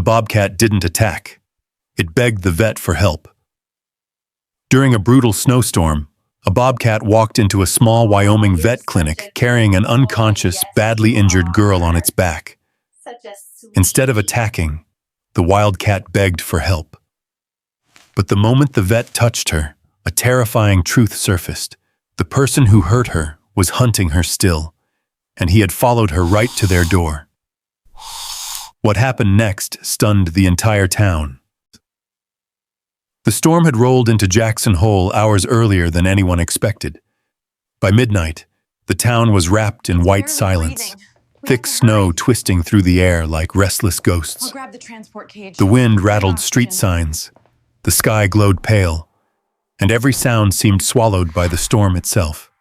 bobcat didn't attack. It begged the vet for help. During a brutal snowstorm, a bobcat walked into a small Wyoming vet clinic carrying an unconscious, badly injured girl on its back. Instead of attacking, the wildcat begged for help. But the moment the vet touched her, a terrifying truth surfaced. The person who hurt her was hunting her still, and he had followed her right to their door. What happened next stunned the entire town. The storm had rolled into Jackson Hole hours earlier than anyone expected. By midnight, the town was wrapped in white silence, thick snow twisting through the air like restless ghosts. The wind rattled street signs, the sky glowed pale, and every sound seemed swallowed by the storm itself.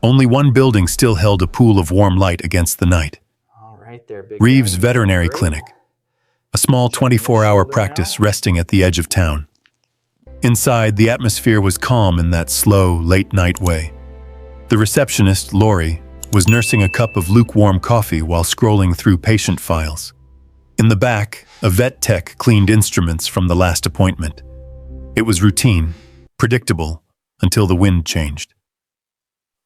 Only one building still held a pool of warm light against the night. Reeves Veterinary Clinic, a small 24-hour practice resting at the edge of town. Inside, the atmosphere was calm in that slow, late-night way. The receptionist, Lori, was nursing a cup of lukewarm coffee while scrolling through patient files. In the back, a vet tech cleaned instruments from the last appointment. It was routine, predictable, until the wind changed.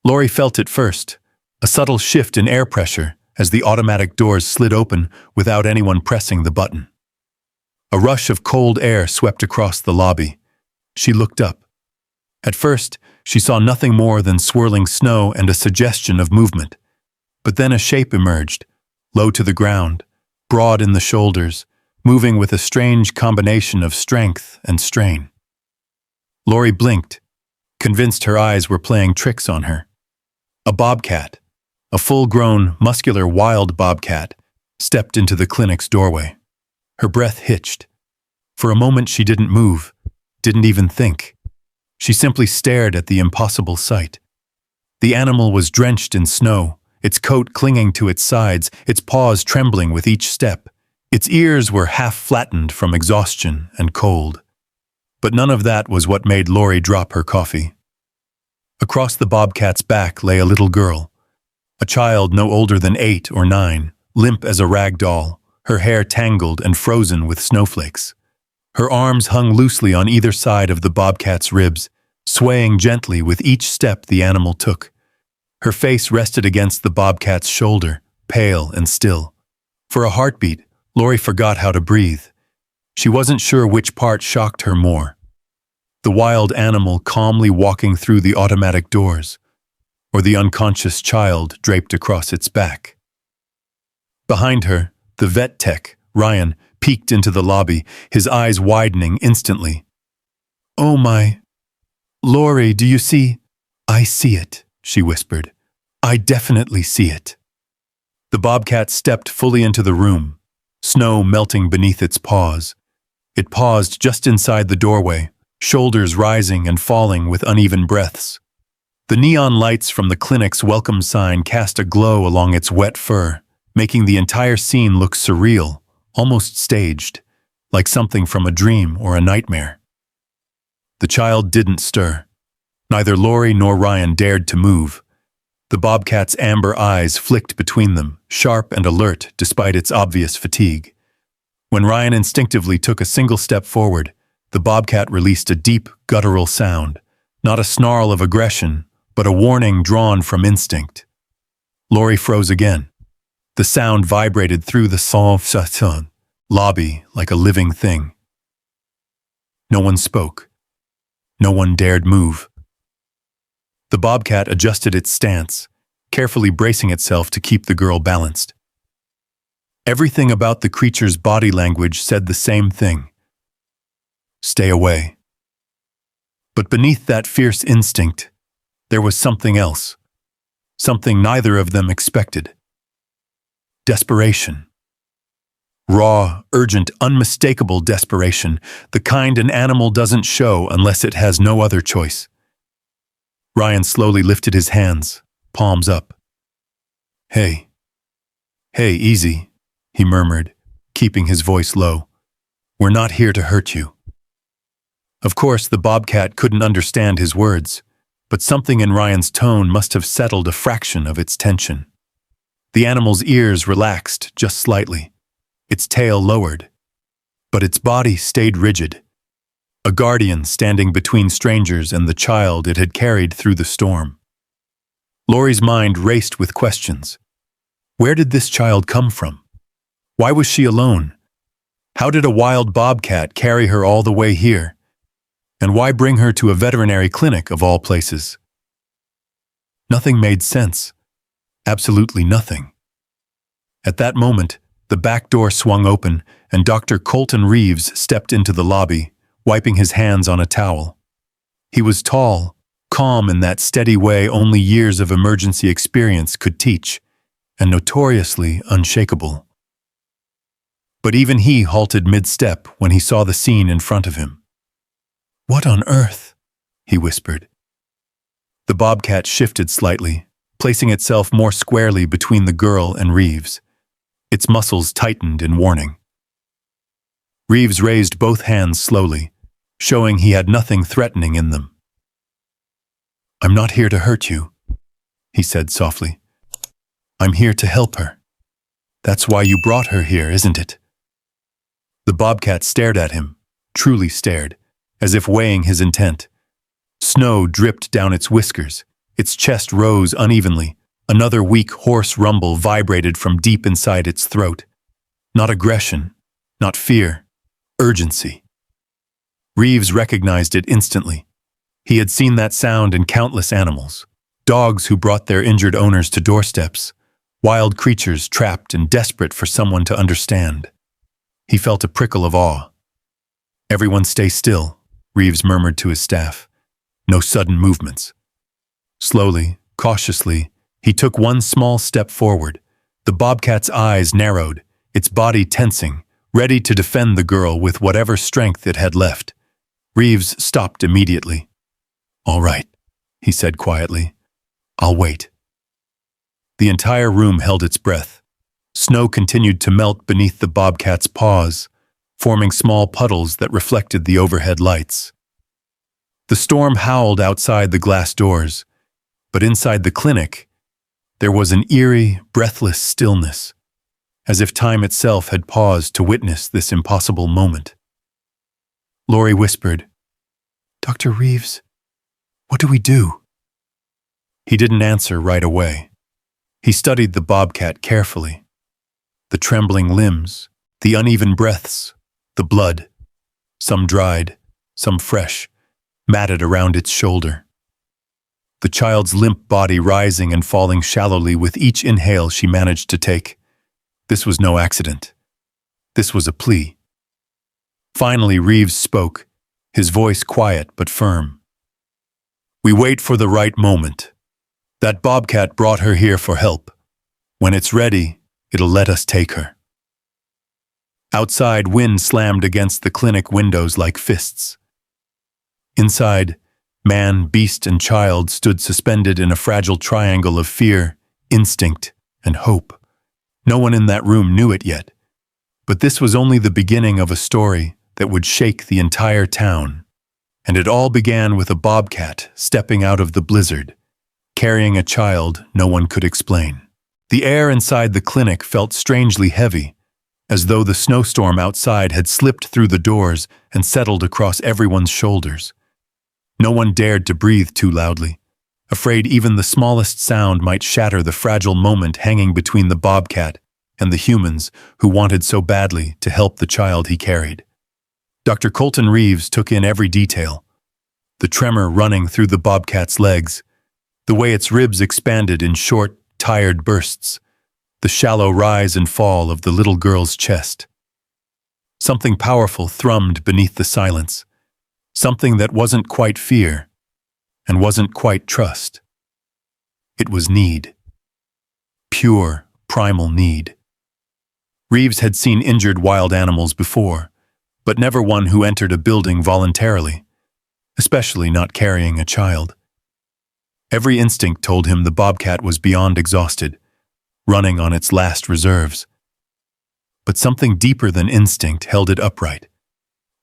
Lori felt it first, a subtle shift in air pressure as the automatic doors slid open without anyone pressing the button. A rush of cold air swept across the lobby. She looked up. At first, she saw nothing more than swirling snow and a suggestion of movement. But then a shape emerged, low to the ground, broad in the shoulders, moving with a strange combination of strength and strain. Lori blinked, convinced her eyes were playing tricks on her. A bobcat, a full-grown, muscular wild bobcat, stepped into the clinic's doorway. Her breath hitched. For a moment she didn't move, didn't even think. She simply stared at the impossible sight. The animal was drenched in snow, its coat clinging to its sides, its paws trembling with each step. Its ears were half-flattened from exhaustion and cold. But none of that was what made Lori drop her coffee. Across the bobcat's back lay a little girl, a child no older than 8 or 9, limp as a rag doll, her hair tangled and frozen with snowflakes. Her arms hung loosely on either side of the bobcat's ribs, swaying gently with each step the animal took. Her face rested against the bobcat's shoulder, pale and still. For a heartbeat, Lori forgot how to breathe. She wasn't sure which part shocked her more. The wild animal calmly walking through the automatic doors, or the unconscious child draped across its back. Behind her, the vet tech, Ryan, peeked into the lobby, his eyes widening instantly. "Oh my... Lori, do you see?" "I see it," she whispered. "I definitely see it." The bobcat stepped fully into the room, snow melting beneath its paws. It paused just inside the doorway, shoulders rising and falling with uneven breaths. The neon lights from the clinic's welcome sign cast a glow along its wet fur, making the entire scene look surreal, almost staged, like something from a dream or a nightmare. The child didn't stir. Neither Lori nor Ryan dared to move. The bobcat's amber eyes flicked between them, sharp and alert despite its obvious fatigue. When Ryan instinctively took a single step forward, the bobcat released a deep, guttural sound, not a snarl of aggression, but a warning drawn from instinct. Lori froze again. The sound vibrated through the sans-façon lobby like a living thing. No one spoke. No one dared move. The bobcat adjusted its stance, carefully bracing itself to keep the girl balanced. Everything about the creature's body language said the same thing. Stay away. But beneath that fierce instinct, there was something else. Something neither of them expected. Desperation. Raw, urgent, unmistakable desperation, the kind an animal doesn't show unless it has no other choice. Ryan slowly lifted his hands, palms up. Hey, easy, he murmured, keeping his voice low. "We're not here to hurt you." Of course, the bobcat couldn't understand his words, but something in Ryan's tone must have settled a fraction of its tension. The animal's ears relaxed just slightly. Its tail lowered, but its body stayed rigid, a guardian standing between strangers and the child it had carried through the storm. Laurie's mind raced with questions. Where did this child come from? Why was she alone? How did a wild bobcat carry her all the way here? And why bring her to a veterinary clinic of all places? Nothing made sense. Absolutely nothing. At that moment, the back door swung open and Dr. Colton Reeves stepped into the lobby, wiping his hands on a towel. He was tall, calm in that steady way only years of emergency experience could teach, and notoriously unshakable. But even he halted mid-step when he saw the scene in front of him. "What on earth?" he whispered. The bobcat shifted slightly, placing itself more squarely between the girl and Reeves. Its muscles tightened in warning. Reeves raised both hands slowly, showing he had nothing threatening in them. "I'm not here to hurt you," he said softly. "I'm here to help her. That's why you brought her here, isn't it?" The bobcat stared at him, truly stared, as if weighing his intent. Snow dripped down its whiskers, its chest rose unevenly, another weak hoarse rumble vibrated from deep inside its throat. Not aggression, not fear, urgency. Reeves recognized it instantly. He had seen that sound in countless animals, dogs who brought their injured owners to doorsteps, wild creatures trapped and desperate for someone to understand. He felt a prickle of awe. "Everyone stay still," Reeves murmured to his staff. "No sudden movements." Slowly, cautiously, he took one small step forward. The bobcat's eyes narrowed, its body tensing, ready to defend the girl with whatever strength it had left. Reeves stopped immediately. "All right," he said quietly. "I'll wait." The entire room held its breath. Snow continued to melt beneath the bobcat's paws, forming small puddles that reflected the overhead lights. The storm howled outside the glass doors, but inside the clinic, there was an eerie, breathless stillness, as if time itself had paused to witness this impossible moment. Laurie whispered, "Dr. Reeves, what do we do?" He didn't answer right away. He studied the bobcat carefully. The trembling limbs, the uneven breaths, the blood, some dried, some fresh, matted around its shoulder. The child's limp body rising and falling shallowly with each inhale she managed to take. This was no accident. This was a plea. Finally, Reeves spoke, his voice quiet but firm. "We wait for the right moment. That bobcat brought her here for help. When it's ready, it'll let us take her." Outside, wind slammed against the clinic windows like fists. Inside, man, beast, and child stood suspended in a fragile triangle of fear, instinct, and hope. No one in that room knew it yet, but this was only the beginning of a story that would shake the entire town. And it all began with a bobcat stepping out of the blizzard, carrying a child no one could explain. The air inside the clinic felt strangely heavy, as though the snowstorm outside had slipped through the doors and settled across everyone's shoulders. No one dared to breathe too loudly, afraid even the smallest sound might shatter the fragile moment hanging between the bobcat and the humans who wanted so badly to help the child he carried. Dr. Colton Reeves took in every detail, the tremor running through the bobcat's legs, the way its ribs expanded in short, tired bursts, the shallow rise and fall of the little girl's chest. Something powerful thrummed beneath the silence, something that wasn't quite fear and wasn't quite trust. It was need. Pure, primal need. Reeves had seen injured wild animals before, but never one who entered a building voluntarily, especially not carrying a child. Every instinct told him the bobcat was beyond exhausted, running on its last reserves. But something deeper than instinct held it upright,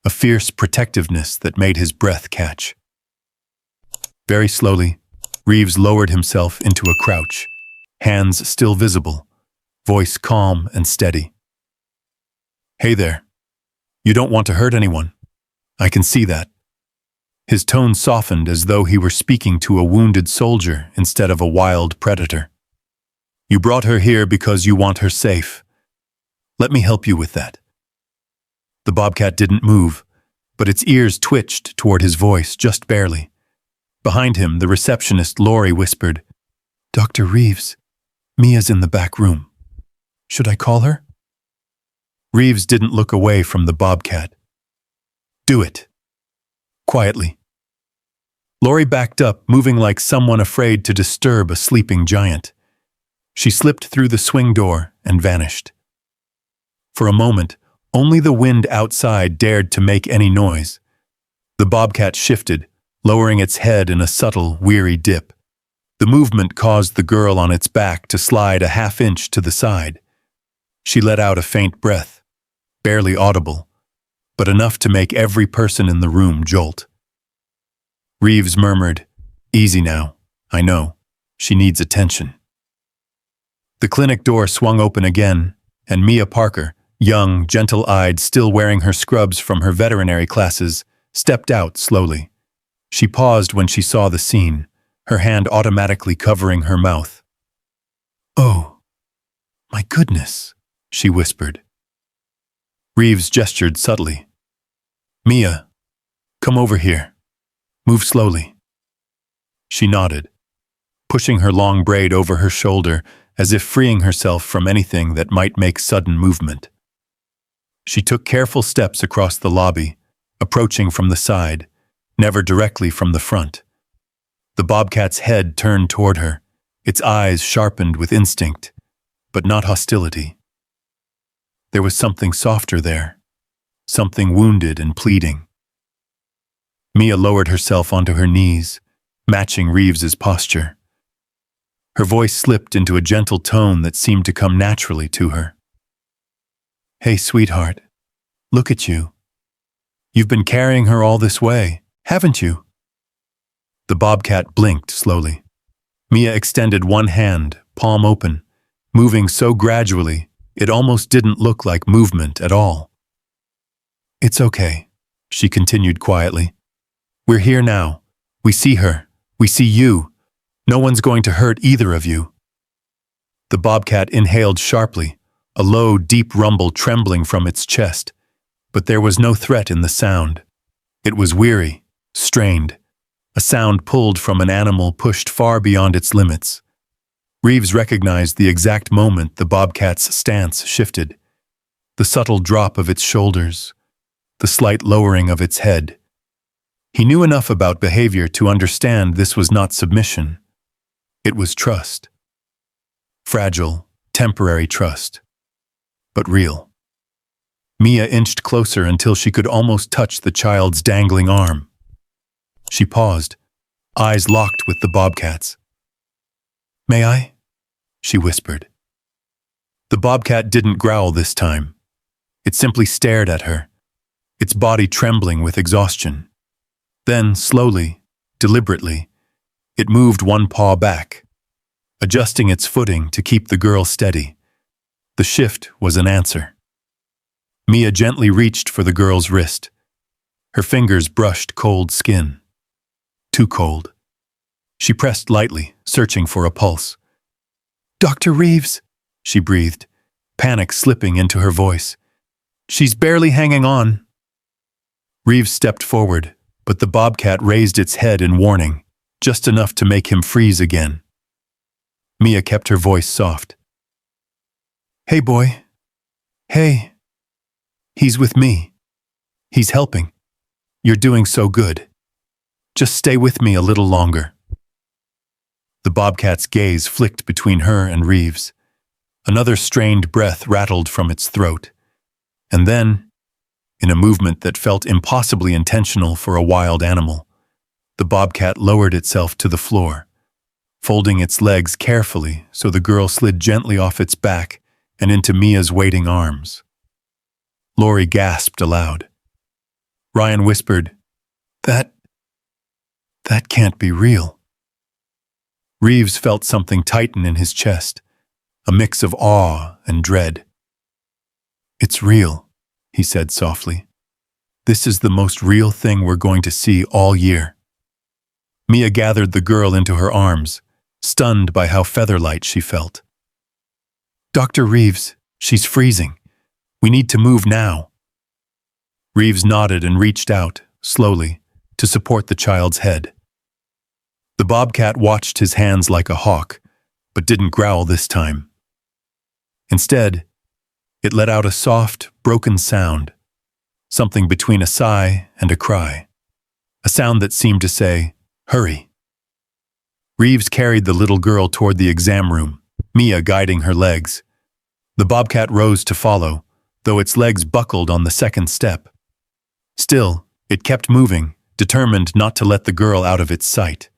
a fierce protectiveness that made his breath catch. Very slowly, Reeves lowered himself into a crouch, hands still visible, voice calm and steady. "Hey there. You don't want to hurt anyone. I can see that. His tone softened as though he were speaking to a wounded soldier instead of a wild predator. You brought her here because you want her safe. Let me help you with that. The bobcat didn't move, but its ears twitched toward his voice just barely. Behind him, the receptionist Lori whispered, "Dr. Reeves, Mia's in the back room. Should I call her?" Reeves didn't look away from the bobcat. "Do it." Quietly. Lori backed up, moving like someone afraid to disturb a sleeping giant. She slipped through the swing door and vanished. For a moment, only the wind outside dared to make any noise. The bobcat shifted, lowering its head in a subtle, weary dip. The movement caused the girl on its back to slide a half-inch to the side. She let out a faint breath, barely audible, but enough to make every person in the room jolt. Reeves murmured, "Easy now. I know. She needs attention." The clinic door swung open again, and Mia Parker, young, gentle-eyed, still wearing her scrubs from her veterinary classes, stepped out slowly. She paused when she saw the scene, her hand automatically covering her mouth. "Oh, my goodness," she whispered. Reeves gestured subtly. "Mia, come over here. Move slowly." She nodded, pushing her long braid over her shoulder as if freeing herself from anything that might make sudden movement. She took careful steps across the lobby, approaching from the side, never directly from the front. The bobcat's head turned toward her, its eyes sharpened with instinct, but not hostility. There was something softer there, something wounded and pleading. Mia lowered herself onto her knees, matching Reeves's posture. Her voice slipped into a gentle tone that seemed to come naturally to her. "Hey, sweetheart, look at you. You've been carrying her all this way, haven't you?" The bobcat blinked slowly. Mia extended one hand, palm open, moving so gradually it almost didn't look like movement at all. "It's okay," she continued quietly. "We're here now. We see her. We see you. No one's going to hurt either of you." The bobcat inhaled sharply, a low, deep rumble trembling from its chest, but there was no threat in the sound. It was weary, strained, a sound pulled from an animal pushed far beyond its limits. Reeves recognized the exact moment the bobcat's stance shifted, the subtle drop of its shoulders, the slight lowering of its head. He knew enough about behavior to understand this was not submission. It was trust. Fragile, temporary trust, but real. Mia inched closer until she could almost touch the child's dangling arm. She paused, eyes locked with the bobcat's. "May I?" she whispered. The bobcat didn't growl this time. It simply stared at her, its body trembling with exhaustion. Then, slowly, deliberately, it moved one paw back, adjusting its footing to keep the girl steady. The shift was an answer. Mia gently reached for the girl's wrist. Her fingers brushed cold skin. Too cold. She pressed lightly, searching for a pulse. "Dr. Reeves," she breathed, panic slipping into her voice. "She's barely hanging on." Reeves stepped forward, but the bobcat raised its head in warning, just enough to make him freeze again. Mia kept her voice soft. "Hey, boy. Hey. He's with me. He's helping. You're doing so good. Just stay with me a little longer." The bobcat's gaze flicked between her and Reeves. Another strained breath rattled from its throat. And then, in a movement that felt impossibly intentional for a wild animal, the bobcat lowered itself to the floor, folding its legs carefully so the girl slid gently off its back and into Mia's waiting arms. Lori gasped aloud. Ryan whispered, That can't be real." Reeves felt something tighten in his chest, a mix of awe and dread. "It's real," he said softly. This is the most real thing we're going to see all year. Mia gathered the girl into her arms, stunned by how feather-light she felt. Dr. Reeves, she's freezing. We need to move now. Reeves nodded and reached out, slowly, to support the child's head. The bobcat watched his hands like a hawk, but didn't growl this time. Instead, it let out a soft, broken sound, something between a sigh and a cry, a sound that seemed to say, "Hurry." Reeves carried the little girl toward the exam room, Mia guiding her legs. The bobcat rose to follow, though its legs buckled on the second step. Still, it kept moving, determined not to let the girl out of its sight.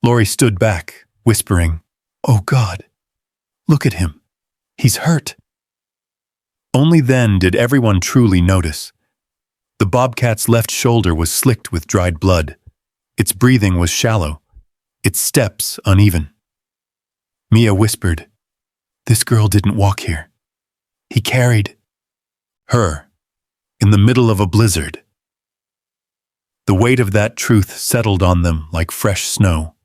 Lori stood back, whispering, "Oh God, look at him. He's hurt." Only then did everyone truly notice. The bobcat's left shoulder was slicked with dried blood. Its breathing was shallow, its steps uneven. Mia whispered, "This girl didn't walk here. He carried her in the middle of a blizzard." The weight of that truth settled on them like fresh snow.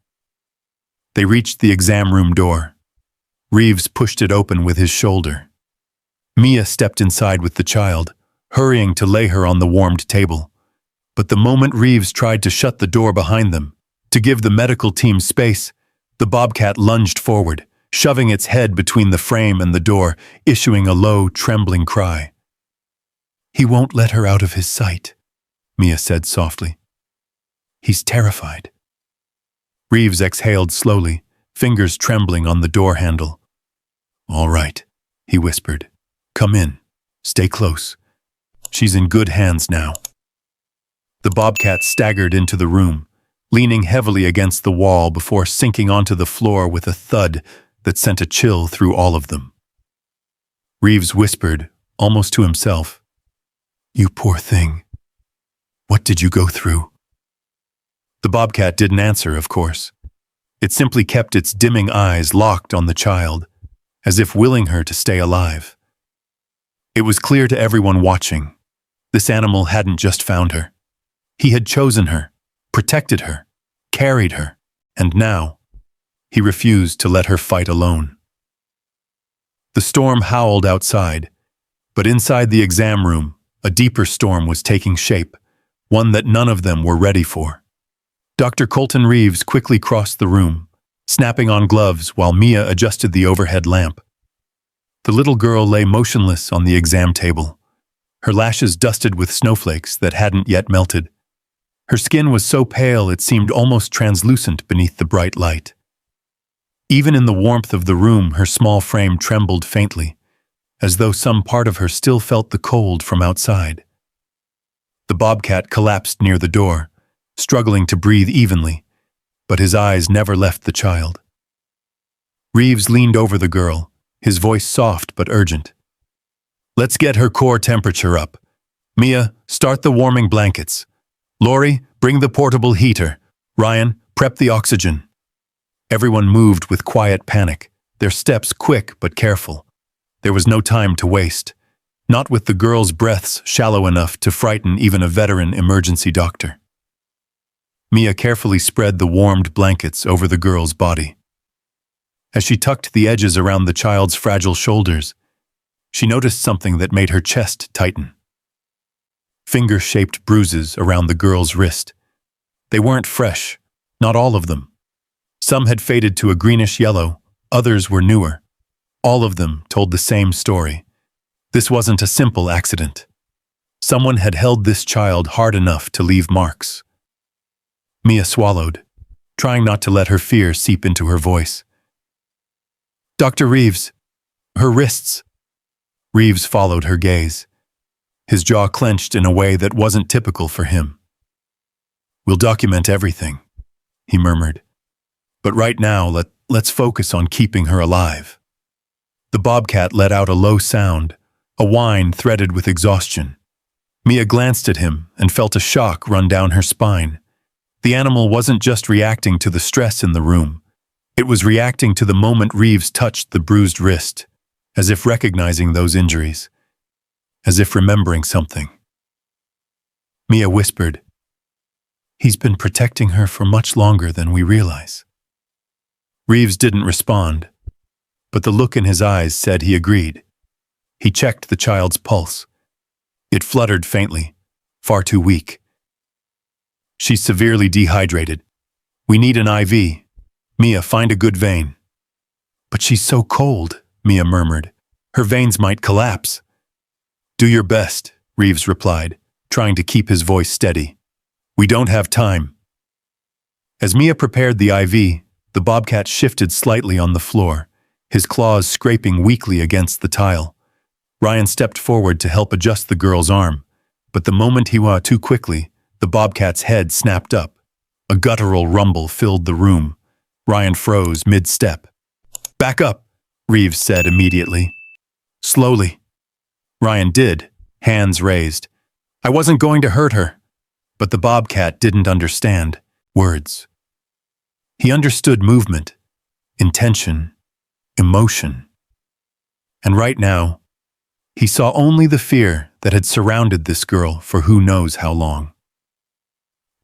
They reached the exam room door. Reeves pushed it open with his shoulder. Mia stepped inside with the child, hurrying to lay her on the warmed table. But the moment Reeves tried to shut the door behind them, to give the medical team space, the bobcat lunged forward, shoving its head between the frame and the door, issuing a low, trembling cry. "He won't let her out of his sight," Mia said softly. "He's terrified." Reeves exhaled slowly, fingers trembling on the door handle. "All right," he whispered. "Come in. Stay close. She's in good hands now." The bobcat staggered into the room, leaning heavily against the wall before sinking onto the floor with a thud that sent a chill through all of them. Reeves whispered, almost to himself, "You poor thing. What did you go through?" The bobcat didn't answer, of course. It simply kept its dimming eyes locked on the child, as if willing her to stay alive. It was clear to everyone watching. This animal hadn't just found her. He had chosen her, protected her, carried her, and now, he refused to let her fight alone. The storm howled outside, but inside the exam room, a deeper storm was taking shape, one that none of them were ready for. Dr. Colton Reeves quickly crossed the room, snapping on gloves while Mia adjusted the overhead lamp. The little girl lay motionless on the exam table, her lashes dusted with snowflakes that hadn't yet melted. Her skin was so pale it seemed almost translucent beneath the bright light. Even in the warmth of the room, her small frame trembled faintly, as though some part of her still felt the cold from outside. The bobcat collapsed near the door, struggling to breathe evenly, but his eyes never left the child. Reeves leaned over the girl, his voice soft but urgent. "Let's get her core temperature up. Mia, start the warming blankets. Lori, bring the portable heater. Ryan, prep the oxygen." Everyone moved with quiet panic, their steps quick but careful. There was no time to waste, not with the girl's breaths shallow enough to frighten even a veteran emergency doctor. Mia carefully spread the warmed blankets over the girl's body. As she tucked the edges around the child's fragile shoulders, she noticed something that made her chest tighten. Finger-shaped bruises around the girl's wrist. They weren't fresh, not all of them. Some had faded to a greenish yellow, others were newer. All of them told the same story. This wasn't a simple accident. Someone had held this child hard enough to leave marks. Mia swallowed, trying not to let her fear seep into her voice. "Dr. Reeves, her wrists." Reeves followed her gaze. His jaw clenched in a way that wasn't typical for him. "We'll document everything," he murmured. "But right now, let's focus on keeping her alive." The bobcat let out a low sound, a whine threaded with exhaustion. Mia glanced at him and felt a shock run down her spine. The animal wasn't just reacting to the stress in the room. It was reacting to the moment Reeves touched the bruised wrist, as if recognizing those injuries, as if remembering something. Mia whispered. He's been protecting her for much longer than we realize. Reeves didn't respond, but the look in his eyes said he agreed. He checked the child's pulse. It fluttered faintly, far too weak. She's severely dehydrated. We need an IV. Mia, find a good vein. But she's so cold, Mia murmured. Her veins might collapse. Do your best, Reeves replied, trying to keep his voice steady. We don't have time. As Mia prepared the IV, the bobcat shifted slightly on the floor, his claws scraping weakly against the tile. Ryan stepped forward to help adjust the girl's arm, but the moment he was too quickly, the bobcat's head snapped up. A guttural rumble filled the room. Ryan froze mid-step. Back up, Reeves said immediately. Slowly. Ryan did, hands raised. I wasn't going to hurt her. But the bobcat didn't understand words. He understood movement, intention, emotion. And right now, he saw only the fear that had surrounded this girl for who knows how long.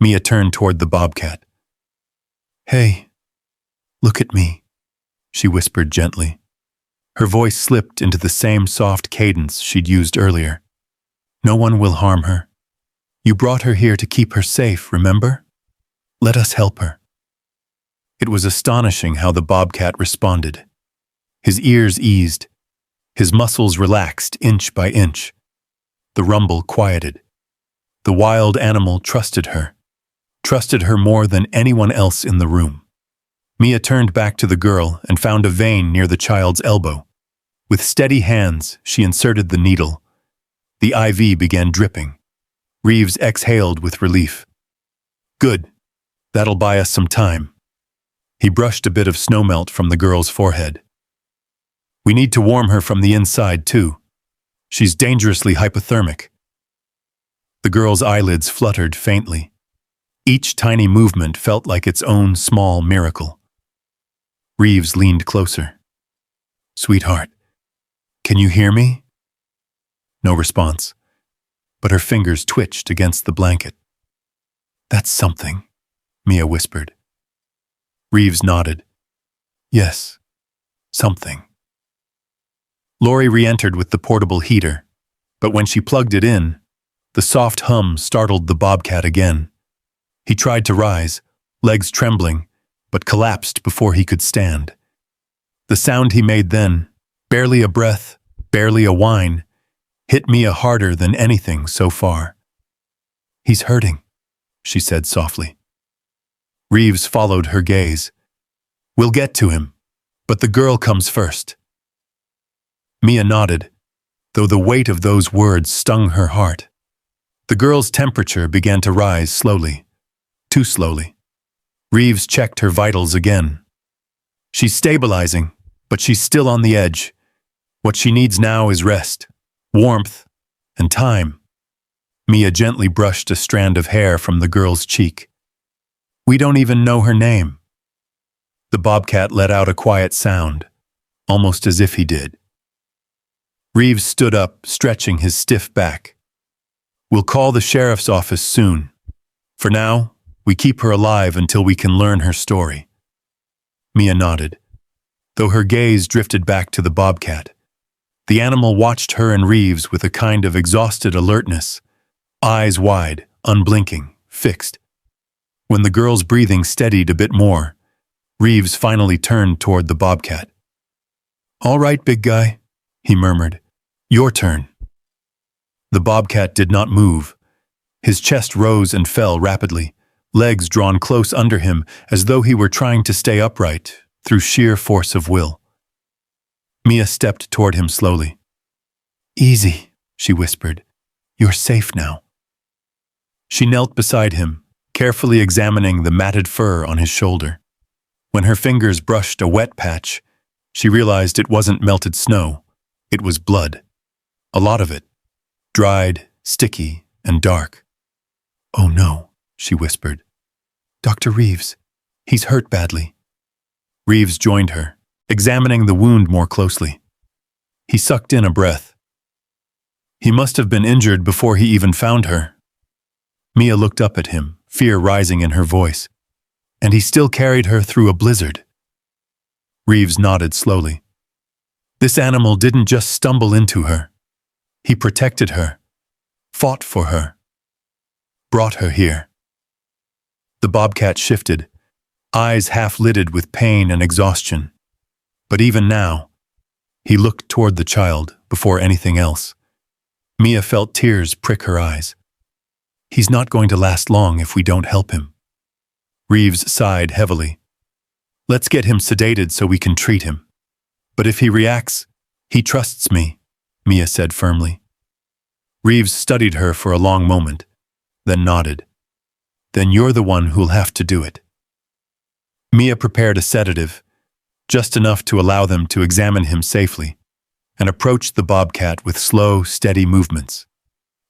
Mia turned toward the bobcat. Hey, look at me, she whispered gently. Her voice slipped into the same soft cadence she'd used earlier. No one will harm her. You brought her here to keep her safe, remember? Let us help her. It was astonishing how the bobcat responded. His ears eased. His muscles relaxed inch by inch. The rumble quieted. The wild animal trusted her more than anyone else in the room. Mia turned back to the girl and found a vein near the child's elbow. With steady hands, she inserted the needle. The IV began dripping. Reeves exhaled with relief. Good. That'll buy us some time. He brushed a bit of snowmelt from the girl's forehead. We need to warm her from the inside, too. She's dangerously hypothermic. The girl's eyelids fluttered faintly. Each tiny movement felt like its own small miracle. Reeves leaned closer. Sweetheart, can you hear me? No response, but her fingers twitched against the blanket. That's something, Mia whispered. Reeves nodded. Yes, something. Lori re-entered with the portable heater, but when she plugged it in, the soft hum startled the bobcat again. He tried to rise, legs trembling, but collapsed before he could stand. The sound he made then, barely a breath, barely a whine, hit Mia harder than anything so far. He's hurting, she said softly. Reeves followed her gaze. We'll get to him, but the girl comes first. Mia nodded, though the weight of those words stung her heart. The girl's temperature began to rise slowly, too slowly. Reeves checked her vitals again. She's stabilizing, but she's still on the edge. What she needs now is rest, warmth, and time. Mia gently brushed a strand of hair from the girl's cheek. We don't even know her name. The bobcat let out a quiet sound, almost as if he did. Reeves stood up, stretching his stiff back. We'll call the sheriff's office soon. For now, we keep her alive until we can learn her story. Mia nodded, though her gaze drifted back to the bobcat. The animal watched her and Reeves with a kind of exhausted alertness, eyes wide, unblinking, fixed. When the girl's breathing steadied a bit more, Reeves finally turned toward the bobcat. All right, big guy, he murmured. Your turn. The bobcat did not move. His chest rose and fell rapidly, legs drawn close under him as though he were trying to stay upright through sheer force of will. Mia stepped toward him slowly. Easy, she whispered. You're safe now. She knelt beside him, carefully examining the matted fur on his shoulder. When her fingers brushed a wet patch, she realized it wasn't melted snow. It was blood. A lot of it. Dried, sticky, and dark. Oh no, she whispered. Dr. Reeves, he's hurt badly. Reeves joined her, examining the wound more closely. He sucked in a breath. He must have been injured before he even found her. Mia looked up at him, fear rising in her voice. And he still carried her through a blizzard. Reeves nodded slowly. This animal didn't just stumble into her. He protected her, fought for her, brought her here. The bobcat shifted, eyes half-lidded with pain and exhaustion. But even now, he looked toward the child before anything else. Mia felt tears prick her eyes. He's not going to last long if we don't help him. Reeves sighed heavily. Let's get him sedated so we can treat him. But if he reacts, he trusts me, Mia said firmly. Reeves studied her for a long moment, then nodded. Then you're the one who'll have to do it. Mia prepared a sedative, just enough to allow them to examine him safely, and approached the bobcat with slow, steady movements.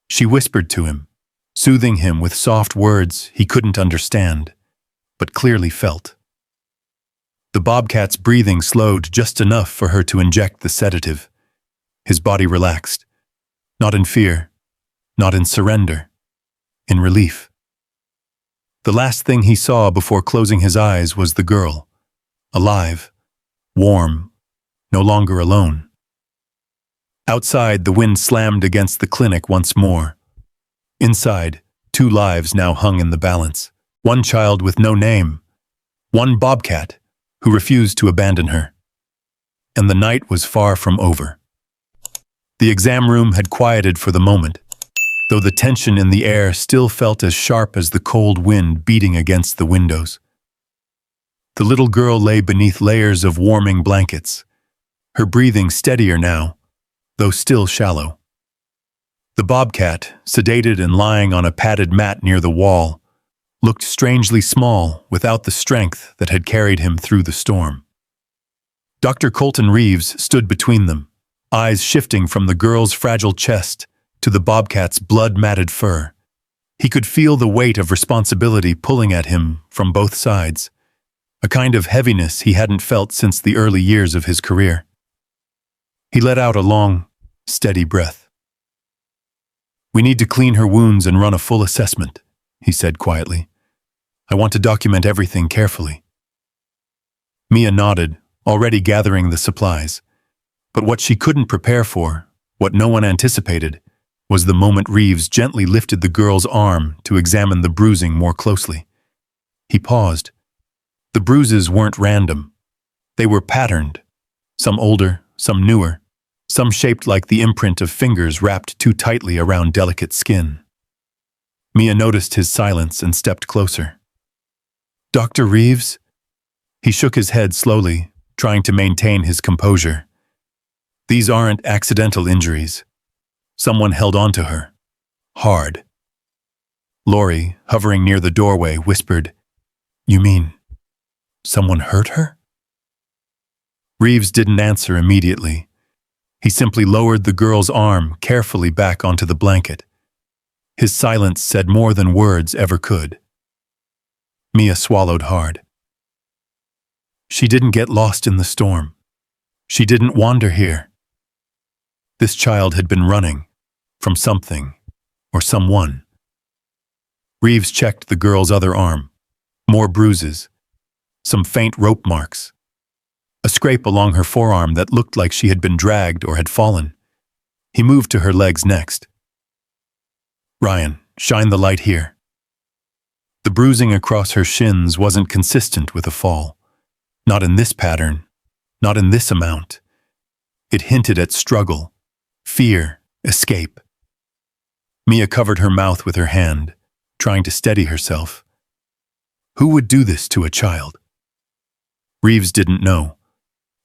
She whispered to him, soothing him with soft words he couldn't understand, but clearly felt. The bobcat's breathing slowed just enough for her to inject the sedative. His body relaxed, not in fear, not in surrender, in relief. The last thing he saw before closing his eyes was the girl, alive, warm, no longer alone. Outside, the wind slammed against the clinic once more. Inside, 2 lives now hung in the balance. 1 child with no name, 1 bobcat who refused to abandon her. And the night was far from over. The exam room had quieted for the moment, though the tension in the air still felt as sharp as the cold wind beating against the windows. The little girl lay beneath layers of warming blankets, her breathing steadier now, though still shallow. The bobcat, sedated and lying on a padded mat near the wall, looked strangely small without the strength that had carried him through the storm. Dr. Colton Reeves stood between them, eyes shifting from the girl's fragile chest to the bobcat's blood-matted fur. He could feel the weight of responsibility pulling at him from both sides, a kind of heaviness he hadn't felt since the early years of his career. He let out a long, steady breath. "We need to clean her wounds and run a full assessment," he said quietly. "I want to document everything carefully." Mia nodded, already gathering the supplies. But what she couldn't prepare for, what no one anticipated, was the moment Reeves gently lifted the girl's arm to examine the bruising more closely. He paused. The bruises weren't random. They were patterned, some older, some newer, some shaped like the imprint of fingers wrapped too tightly around delicate skin. Mia noticed his silence and stepped closer. "Dr. Reeves?" He shook his head slowly, trying to maintain his composure. "These aren't accidental injuries. Someone held onto her. Hard." Lori, hovering near the doorway, whispered, "You mean someone hurt her?" Reeves didn't answer immediately. He simply lowered the girl's arm carefully back onto the blanket. His silence said more than words ever could. Mia swallowed hard. She didn't get lost in the storm. She didn't wander here. This child had been running from something or someone. Reeves checked the girl's other arm. More bruises. Some faint rope marks. A scrape along her forearm that looked like she had been dragged or had fallen. He moved to her legs next. "Ryan, shine the light here." The bruising across her shins wasn't consistent with a fall. Not in this pattern, not in this amount. It hinted at struggle, fear, escape. Mia covered her mouth with her hand, trying to steady herself. Who would do this to a child? Reeves didn't know,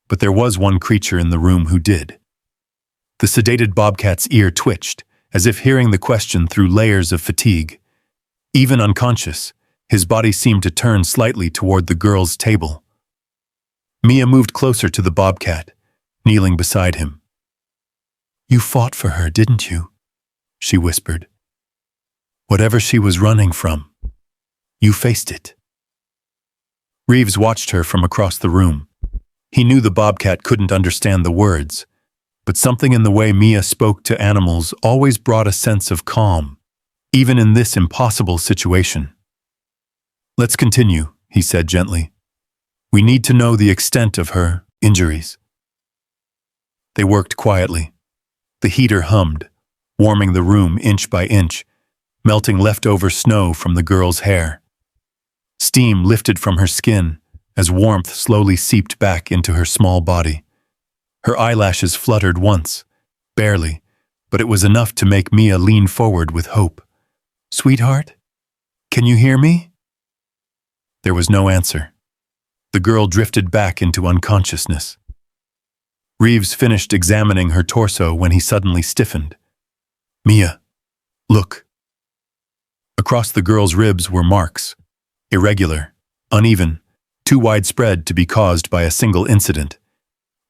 but there was one creature in the room who did. The sedated bobcat's ear twitched, as if hearing the question through layers of fatigue. Even unconscious, his body seemed to turn slightly toward the girl's table. Mia moved closer to the bobcat, kneeling beside him. "You fought for her, didn't you?" she whispered. "Whatever she was running from, you faced it." Reeves watched her from across the room. He knew the bobcat couldn't understand the words, but something in the way Mia spoke to animals always brought a sense of calm, even in this impossible situation. "Let's continue," he said gently. "We need to know the extent of her injuries." They worked quietly. The heater hummed, warming the room inch by inch, melting leftover snow from the girl's hair. Steam lifted from her skin as warmth slowly seeped back into her small body. Her eyelashes fluttered once, barely, but it was enough to make Mia lean forward with hope. "Sweetheart, can you hear me?" There was no answer. The girl drifted back into unconsciousness. Reeves finished examining her torso when he suddenly stiffened. "Mia, look." Across the girl's ribs were marks, irregular, uneven, too widespread to be caused by a single incident.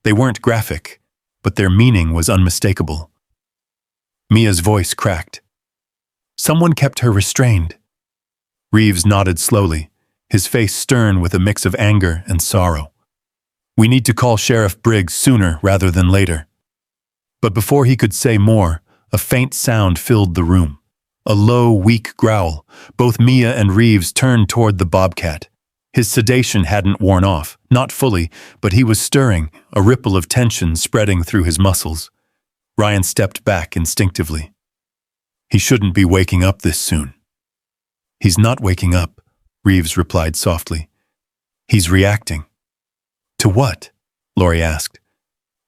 They weren't graphic, but their meaning was unmistakable. Mia's voice cracked. "Someone kept her restrained." Reeves nodded slowly, his face stern with a mix of anger and sorrow. "We need to call Sheriff Briggs sooner rather than later." But before he could say more, a faint sound filled the room. A low, weak growl. Both Mia and Reeves turned toward the bobcat. His sedation hadn't worn off, not fully, but he was stirring, a ripple of tension spreading through his muscles. Ryan stepped back instinctively. He shouldn't be waking up this soon. "He's not waking up," Reeves replied softly. "He's reacting." "To what?" Lori asked.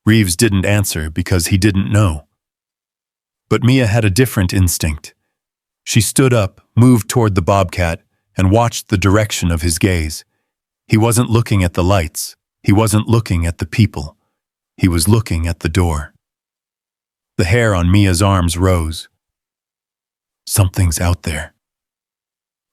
Reeves didn't answer because he didn't know. But Mia had a different instinct. She stood up, moved toward the bobcat, and watched the direction of his gaze. He wasn't looking at the lights. He wasn't looking at the people. He was looking at the door. The hair on Mia's arms rose. "Something's out there."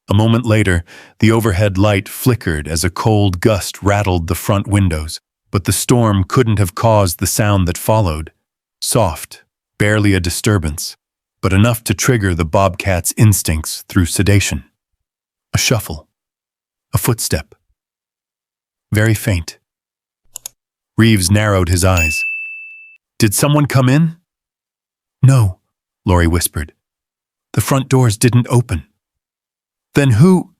A moment later, the overhead light flickered as a cold gust rattled the front windows, but the storm couldn't have caused the sound that followed. Soft, barely a disturbance, but enough to trigger the bobcat's instincts through sedation. A shuffle. A footstep. Very faint. Reeves narrowed his eyes. "Did someone come in?" "No," Lori whispered. "The front doors didn't open." "Then who—"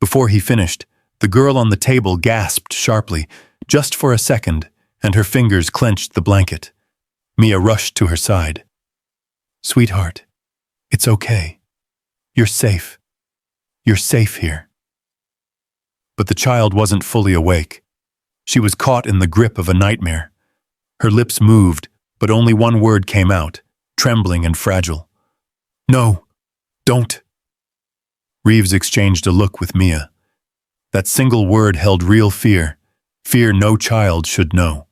Before he finished, the girl on the table gasped sharply, just for a second, and her fingers clenched the blanket. Mia rushed to her side. "Sweetheart, it's okay. You're safe. You're safe here." But the child wasn't fully awake. She was caught in the grip of a nightmare. Her lips moved, but only one word came out, trembling and fragile. "No, don't." Reeves exchanged a look with Mia. That single word held real fear, fear no child should know.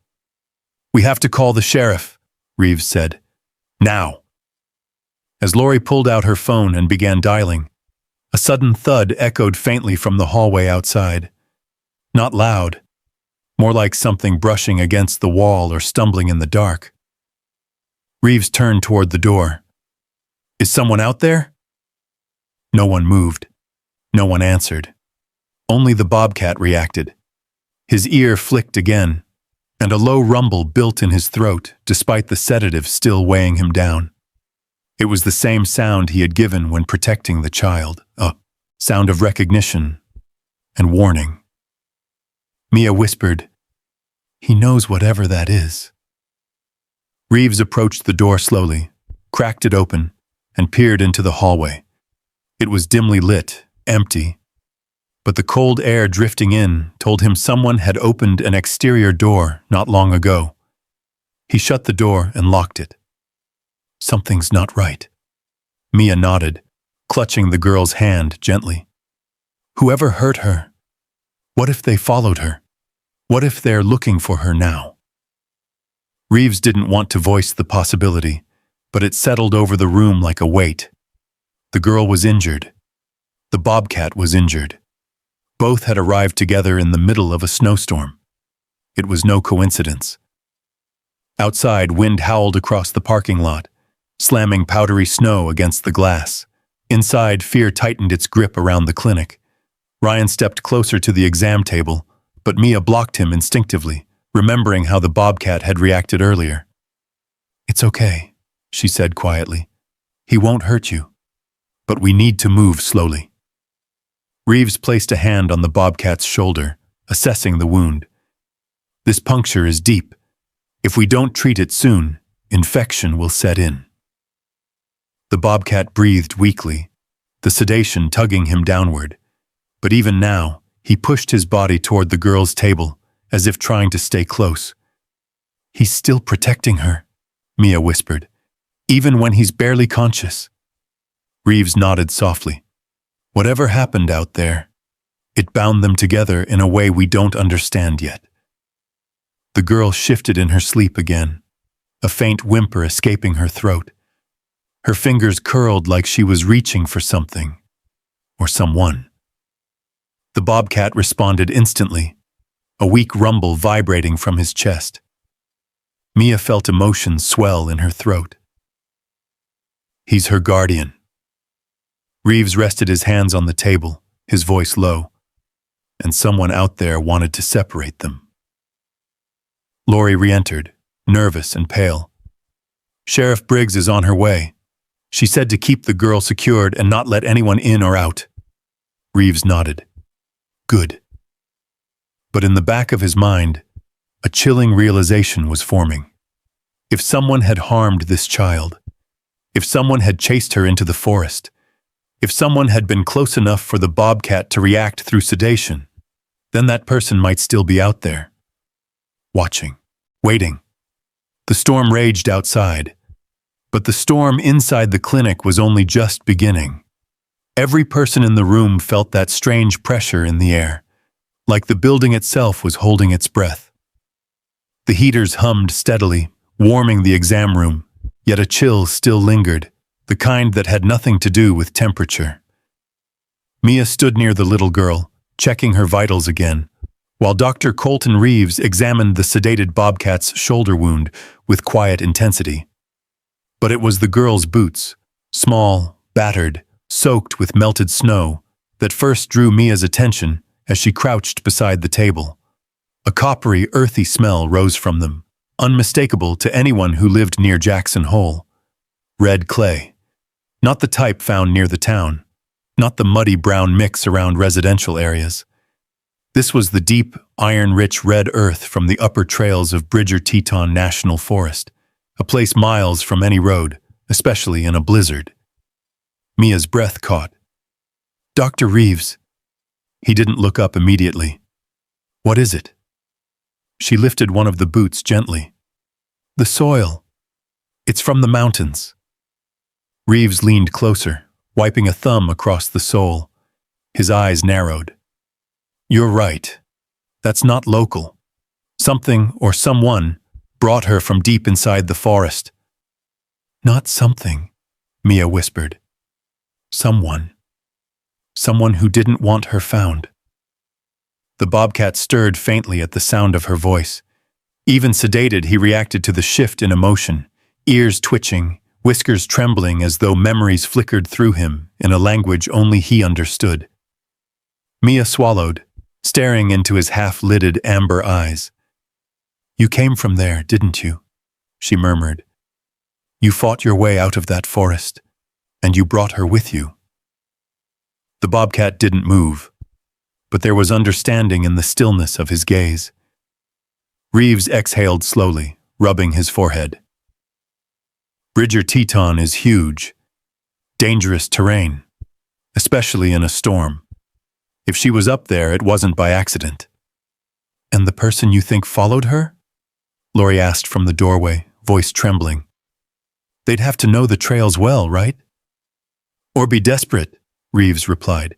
"We have to call the sheriff," Reeves said. "Now." As Lori pulled out her phone and began dialing, a sudden thud echoed faintly from the hallway outside. Not loud, more like something brushing against the wall or stumbling in the dark. Reeves turned toward the door. "Is someone out there?" No one moved. No one answered. Only the bobcat reacted. His ear flicked again, and a low rumble built in his throat despite the sedative still weighing him down. It was the same sound he had given when protecting the child, a sound of recognition and warning. Mia whispered, "He knows whatever that is." Reeves approached the door slowly, cracked it open, and peered into the hallway. It was dimly lit, empty, but the cold air drifting in told him someone had opened an exterior door not long ago. He shut the door and locked it. "Something's not right." Mia nodded, clutching the girl's hand gently. "Whoever hurt her, what if they followed her? What if they're looking for her now?" Reeves didn't want to voice the possibility, but it settled over the room like a weight. The girl was injured. The bobcat was injured. Both had arrived together in the middle of a snowstorm. It was no coincidence. Outside, wind howled across the parking lot, slamming powdery snow against the glass. Inside, fear tightened its grip around the clinic. Ryan stepped closer to the exam table, but Mia blocked him instinctively, remembering how the bobcat had reacted earlier. "It's okay," she said quietly. "He won't hurt you." but we need to move slowly. Reeves placed a hand on the bobcat's shoulder, assessing the wound. This puncture is deep. If we don't treat it soon, infection will set in. The bobcat breathed weakly, the sedation tugging him downward. But even now, he pushed his body toward the girl's table, as if trying to stay close. He's still protecting her, Mia whispered, even when he's barely conscious. Reeves nodded softly. Whatever happened out there, it bound them together in a way we don't understand yet. The girl shifted in her sleep again, a faint whimper escaping her throat. Her fingers curled like she was reaching for something, or someone. The bobcat responded instantly, a weak rumble vibrating from his chest. Mia felt emotion swell in her throat. He's her guardian. Reeves rested his hands on the table, his voice low, and someone out there wanted to separate them. Lori re-entered, nervous and pale. Sheriff Briggs is on her way. She said to keep the girl secured and not let anyone in or out. Reeves nodded. Good. But in the back of his mind, a chilling realization was forming. If someone had harmed this child, if someone had chased her into the forest, if someone had been close enough for the bobcat to react through sedation, then that person might still be out there, watching, waiting. The storm raged outside, but the storm inside the clinic was only just beginning. Every person in the room felt that strange pressure in the air, like the building itself was holding its breath. The heaters hummed steadily, warming the exam room, yet a chill still lingered, the kind that had nothing to do with temperature. Mia stood near the little girl, checking her vitals again, while Dr. Colton Reeves examined the sedated bobcat's shoulder wound with quiet intensity. But it was the girl's boots, small, battered, soaked with melted snow, that first drew Mia's attention as she crouched beside the table. A coppery, earthy smell rose from them, unmistakable to anyone who lived near Jackson Hole. Red clay. Not the type found near the town, not the muddy brown mix around residential areas. This was the deep, iron-rich red earth from the upper trails of Bridger-Teton National Forest, a place miles from any road, especially in a blizzard. Mia's breath caught. Dr. Reeves. He didn't look up immediately. What is it? She lifted one of the boots gently. The soil. It's from the mountains. Reeves leaned closer, wiping a thumb across the sole. His eyes narrowed. You're right. That's not local. Something or someone brought her from deep inside the forest. Not something, Mia whispered. Someone. Someone who didn't want her found. The bobcat stirred faintly at the sound of her voice. Even sedated, he reacted to the shift in emotion, ears twitching, whiskers trembling as though memories flickered through him in a language only he understood. Mia swallowed, staring into his half-lidded amber eyes. You came from there, didn't you? She murmured. You fought your way out of that forest, and you brought her with you. The bobcat didn't move, but there was understanding in the stillness of his gaze. Reeves exhaled slowly, rubbing his forehead. Bridger-Teton is huge, dangerous terrain, especially in a storm. If she was up there, it wasn't by accident. And the person you think followed her? Lori asked from the doorway, voice trembling. They'd have to know the trails well, right? Or be desperate, Reeves replied.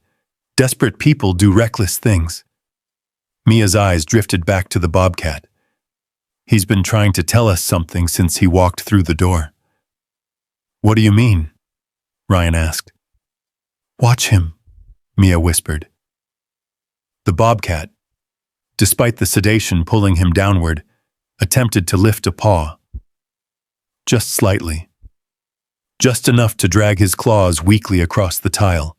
Desperate people do reckless things. Mia's eyes drifted back to the bobcat. He's been trying to tell us something since he walked through the door. What do you mean? Ryan asked. Watch him, Mia whispered. The bobcat, despite the sedation pulling him downward, attempted to lift a paw. Just slightly. Just enough to drag his claws weakly across the tile.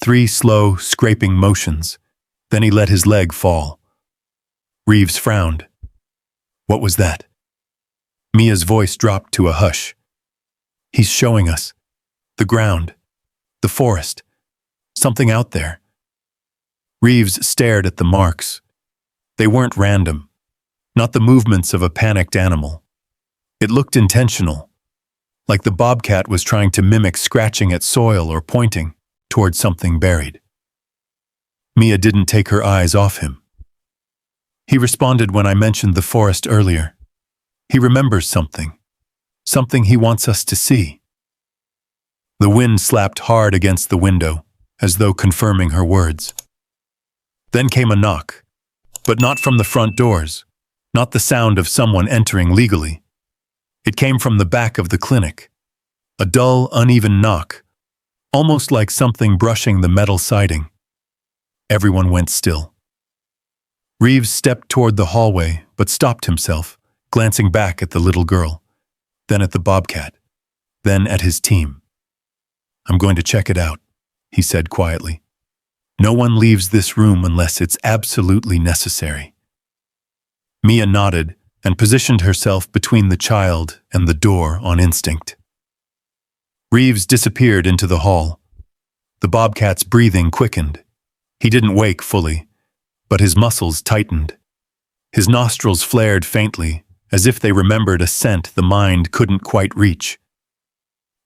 3 slow, scraping motions. Then he let his leg fall. Reeves frowned. What was that? Mia's voice dropped to a hush. He's showing us. The ground. The forest. Something out there. Reeves stared at the marks. They weren't random. Not the movements of a panicked animal. It looked intentional, like the bobcat was trying to mimic scratching at soil or pointing toward something buried. Mia didn't take her eyes off him. He responded when I mentioned the forest earlier. He remembers something. Something he wants us to see. The wind slapped hard against the window, as though confirming her words. Then came a knock, but not from the front doors, not the sound of someone entering legally. It came from the back of the clinic. A dull, uneven knock, almost like something brushing the metal siding. Everyone went still. Reeves stepped toward the hallway, but stopped himself, glancing back at the little girl, then at the bobcat, then at his team. "I'm going to check it out," he said quietly. "No one leaves this room unless it's absolutely necessary." Mia nodded and positioned herself between the child and the door on instinct. Reeves disappeared into the hall. The bobcat's breathing quickened. He didn't wake fully, but his muscles tightened. His nostrils flared faintly, as if they remembered a scent the mind couldn't quite reach.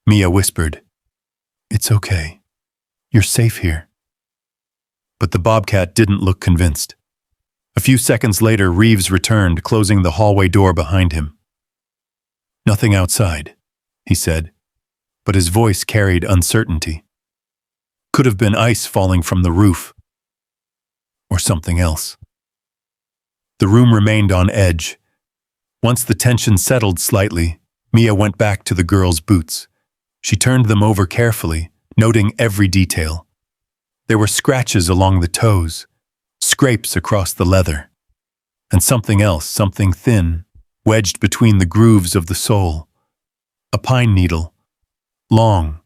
Mia whispered, "It's okay. You're safe here." But the bobcat didn't look convinced. A few seconds later, Reeves returned, closing the hallway door behind him. "Nothing outside," he said, but his voice carried uncertainty. Could have been ice falling from the roof, or something else. The room remained on edge. Once the tension settled slightly, Mia went back to the girl's boots. She turned them over carefully, noting every detail. There were scratches along the toes, scrapes across the leather, and something else, something thin, wedged between the grooves of the sole. A pine needle, long,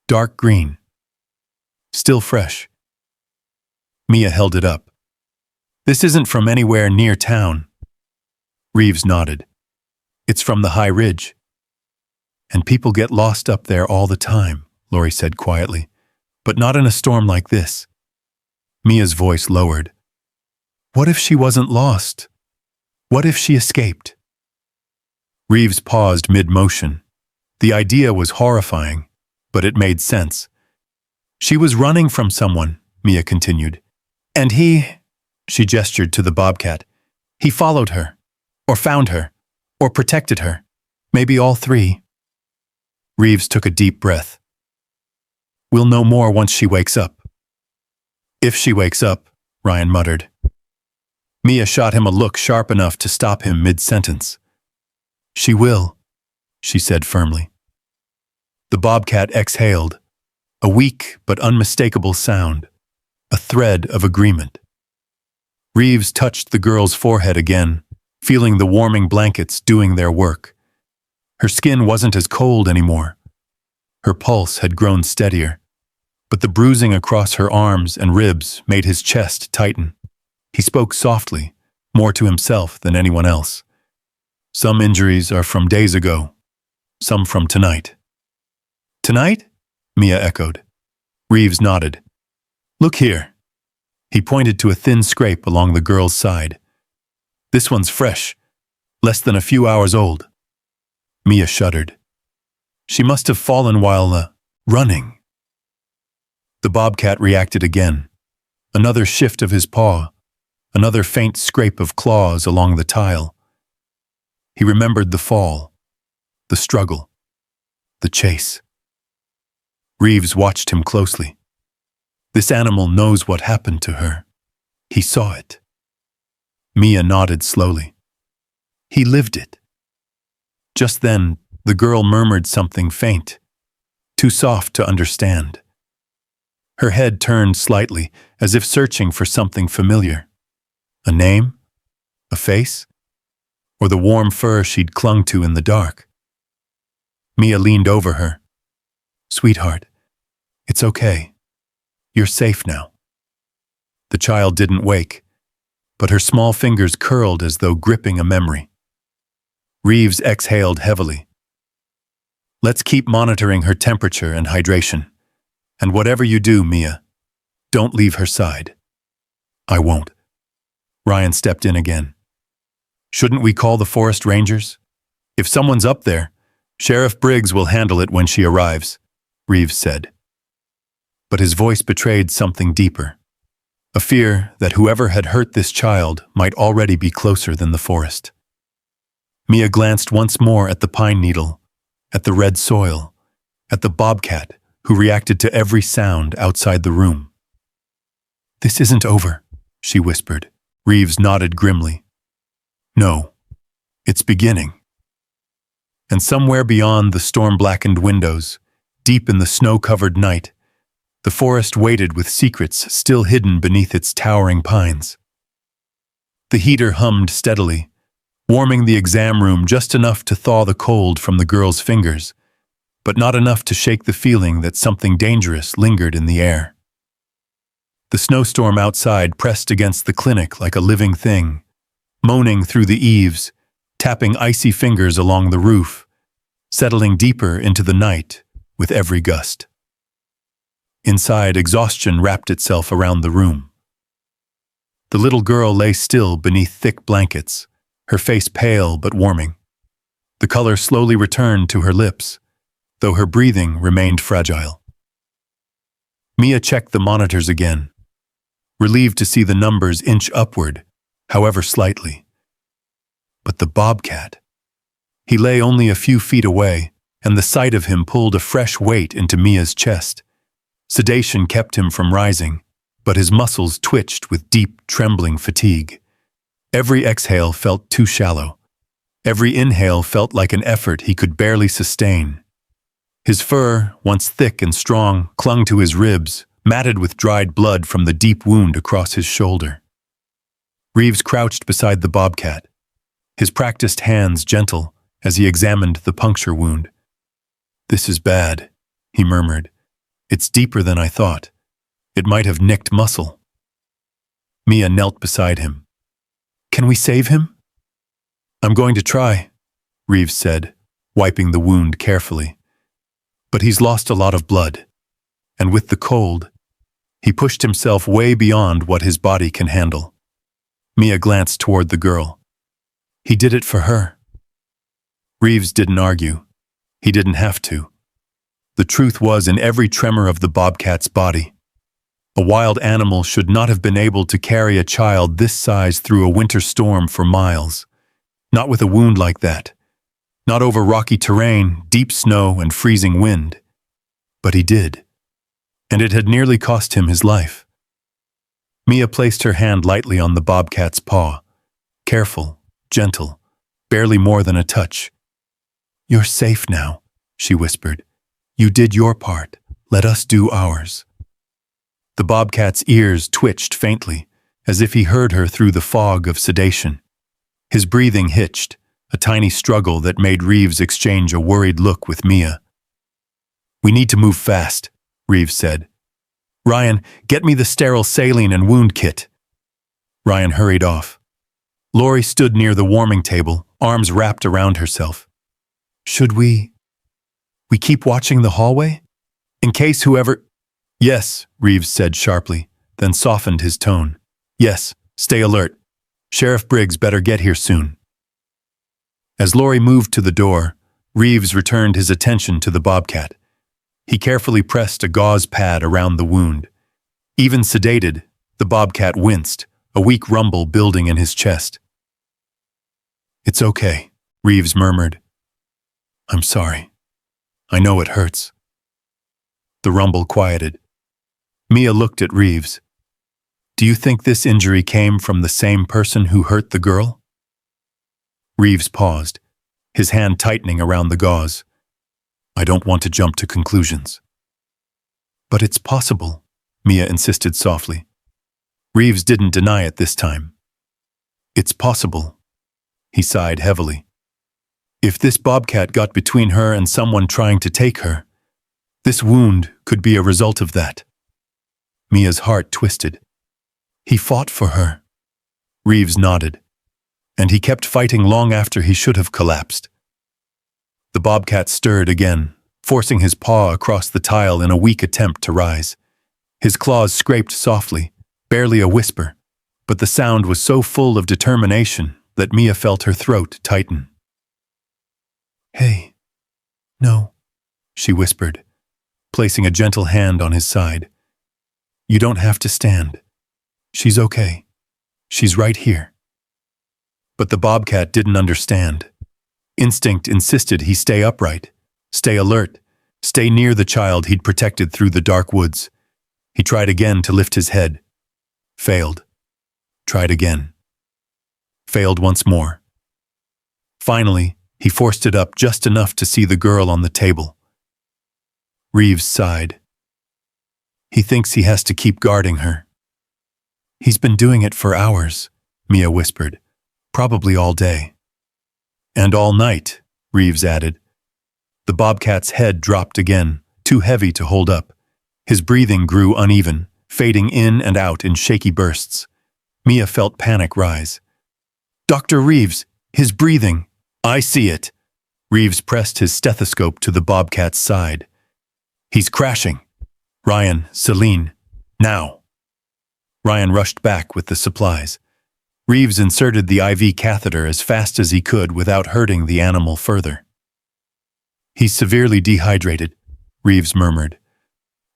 dark green, still fresh. Mia held it up. "This isn't from anywhere near town." Reeves nodded. "It's from the high ridge. And people get lost up there all the time," Lori said quietly. "But not in a storm like this." Mia's voice lowered. "What if she wasn't lost? What if she escaped?" Reeves paused mid-motion. The idea was horrifying, but it made sense. "She was running from someone," Mia continued. "And she gestured to the bobcat. "He followed her, or found her, or protected her. Maybe all three." Reeves took a deep breath. "We'll know more once she wakes up." "If she wakes up," Ryan muttered. Mia shot him a look sharp enough to stop him mid-sentence. "She will," she said firmly. The bobcat exhaled, a weak but unmistakable sound, a thread of agreement. Reeves touched the girl's forehead again, feeling the warming blankets doing their work. Her skin wasn't as cold anymore. Her pulse had grown steadier, but the bruising across her arms and ribs made his chest tighten. He spoke softly, more to himself than anyone else. "Some injuries are from days ago, some from tonight." "Tonight?" Mia echoed. Reeves nodded. "Look here." He pointed to a thin scrape along the girl's side. "This one's fresh, less than a few hours old." Mia shuddered. She must have fallen while running. The bobcat reacted again. Another shift of his paw, another faint scrape of claws along the tile. He remembered the fall, the struggle, the chase. Reeves watched him closely. This animal knows what happened to her. He saw it. Mia nodded slowly. He lived it. Just then, the girl murmured something faint, too soft to understand. Her head turned slightly, as if searching for something familiar. A name? A face? Or the warm fur she'd clung to in the dark? Mia leaned over her. "Sweetheart, it's okay. You're safe now." The child didn't wake, but her small fingers curled as though gripping a memory. Reeves exhaled heavily. "Let's keep monitoring her temperature and hydration. And whatever you do, Mia, don't leave her side." "I won't." Ryan stepped in again. "Shouldn't we call the forest rangers? If someone's up there, Sheriff Briggs will handle it when she arrives," Reeves said. But his voice betrayed something deeper, a fear that whoever had hurt this child might already be closer than the forest. Mia glanced once more at the pine needle, at the red soil, at the bobcat who reacted to every sound outside the room. "This isn't over," she whispered. Reeves nodded grimly. "No, it's beginning." And somewhere beyond the storm-blackened windows, deep in the snow-covered night, the forest waited with secrets still hidden beneath its towering pines. The heater hummed steadily, warming the exam room just enough to thaw the cold from the girl's fingers, but not enough to shake the feeling that something dangerous lingered in the air. The snowstorm outside pressed against the clinic like a living thing, moaning through the eaves, tapping icy fingers along the roof, settling deeper into the night with every gust. Inside, exhaustion wrapped itself around the room. The little girl lay still beneath thick blankets, her face pale but warming. The color slowly returned to her lips, though her breathing remained fragile. Mia checked the monitors again, relieved to see the numbers inch upward, however slightly. But the bobcat. He lay only a few feet away, and the sight of him pulled a fresh weight into Mia's chest. Sedation kept him from rising, but his muscles twitched with deep, trembling fatigue. Every exhale felt too shallow. Every inhale felt like an effort he could barely sustain. His fur, once thick and strong, clung to his ribs, matted with dried blood from the deep wound across his shoulder. Reeves crouched beside the bobcat, his practiced hands gentle as he examined the puncture wound. "This is bad," he murmured. "It's deeper than I thought. It might have nicked muscle." Mia knelt beside him. "Can we save him?" "I'm going to try," Reeves said, wiping the wound carefully. "But he's lost a lot of blood, and with the cold, he pushed himself way beyond what his body can handle." Mia glanced toward the girl. "He did it for her." Reeves didn't argue. He didn't have to. The truth was in every tremor of the bobcat's body. A wild animal should not have been able to carry a child this size through a winter storm for miles. Not with a wound like that. Not over rocky terrain, deep snow, and freezing wind. But he did. And it had nearly cost him his life. Mia placed her hand lightly on the bobcat's paw. Careful, gentle, barely more than a touch. "You're safe now," she whispered. "You did your part. Let us do ours." The bobcat's ears twitched faintly, as if he heard her through the fog of sedation. His breathing hitched, a tiny struggle that made Reeves exchange a worried look with Mia. "We need to move fast," Reeves said. "Ryan, get me the sterile saline and wound kit." Ryan hurried off. Lori stood near the warming table, arms wrapped around herself. "Should we keep watching the hallway? In case whoever—" "Yes," Reeves said sharply, then softened his tone. "Yes, stay alert. Sheriff Briggs better get here soon." As Lori moved to the door, Reeves returned his attention to the bobcat. He carefully pressed a gauze pad around the wound. Even sedated, the bobcat winced, a weak rumble building in his chest. "It's okay," Reeves murmured. "I'm sorry. I know it hurts." The rumble quieted. Mia looked at Reeves. "Do you think this injury came from the same person who hurt the girl?" Reeves paused, his hand tightening around the gauze. "I don't want to jump to conclusions." "But it's possible," Mia insisted softly. Reeves didn't deny it this time. "It's possible," he sighed heavily. "If this bobcat got between her and someone trying to take her, this wound could be a result of that." Mia's heart twisted. "He fought for her." Reeves nodded. "And he kept fighting long after he should have collapsed." The bobcat stirred again, forcing his paw across the tile in a weak attempt to rise. His claws scraped softly, barely a whisper, but the sound was so full of determination that Mia felt her throat tighten. "Hey, no," she whispered, placing a gentle hand on his side. "You don't have to stand. She's okay. She's right here." But the bobcat didn't understand. Instinct insisted he stay upright, stay alert, stay near the child he'd protected through the dark woods. He tried again to lift his head. Failed. Tried again. Failed once more. Finally, he forced it up just enough to see the girl on the table. Reeves sighed. He thinks he has to keep guarding her. "He's been doing it for hours," Mia whispered. "Probably all day." "And all night," Reeves added. The bobcat's head dropped again, too heavy to hold up. His breathing grew uneven, fading in and out in shaky bursts. Mia felt panic rise. "Dr. Reeves, his breathing." "I see it." Reeves pressed his stethoscope to the bobcat's side. "He's crashing. Ryan, Celine, now." Ryan rushed back with the supplies. Reeves inserted the IV catheter as fast as he could without hurting the animal further. "He's severely dehydrated," Reeves murmured.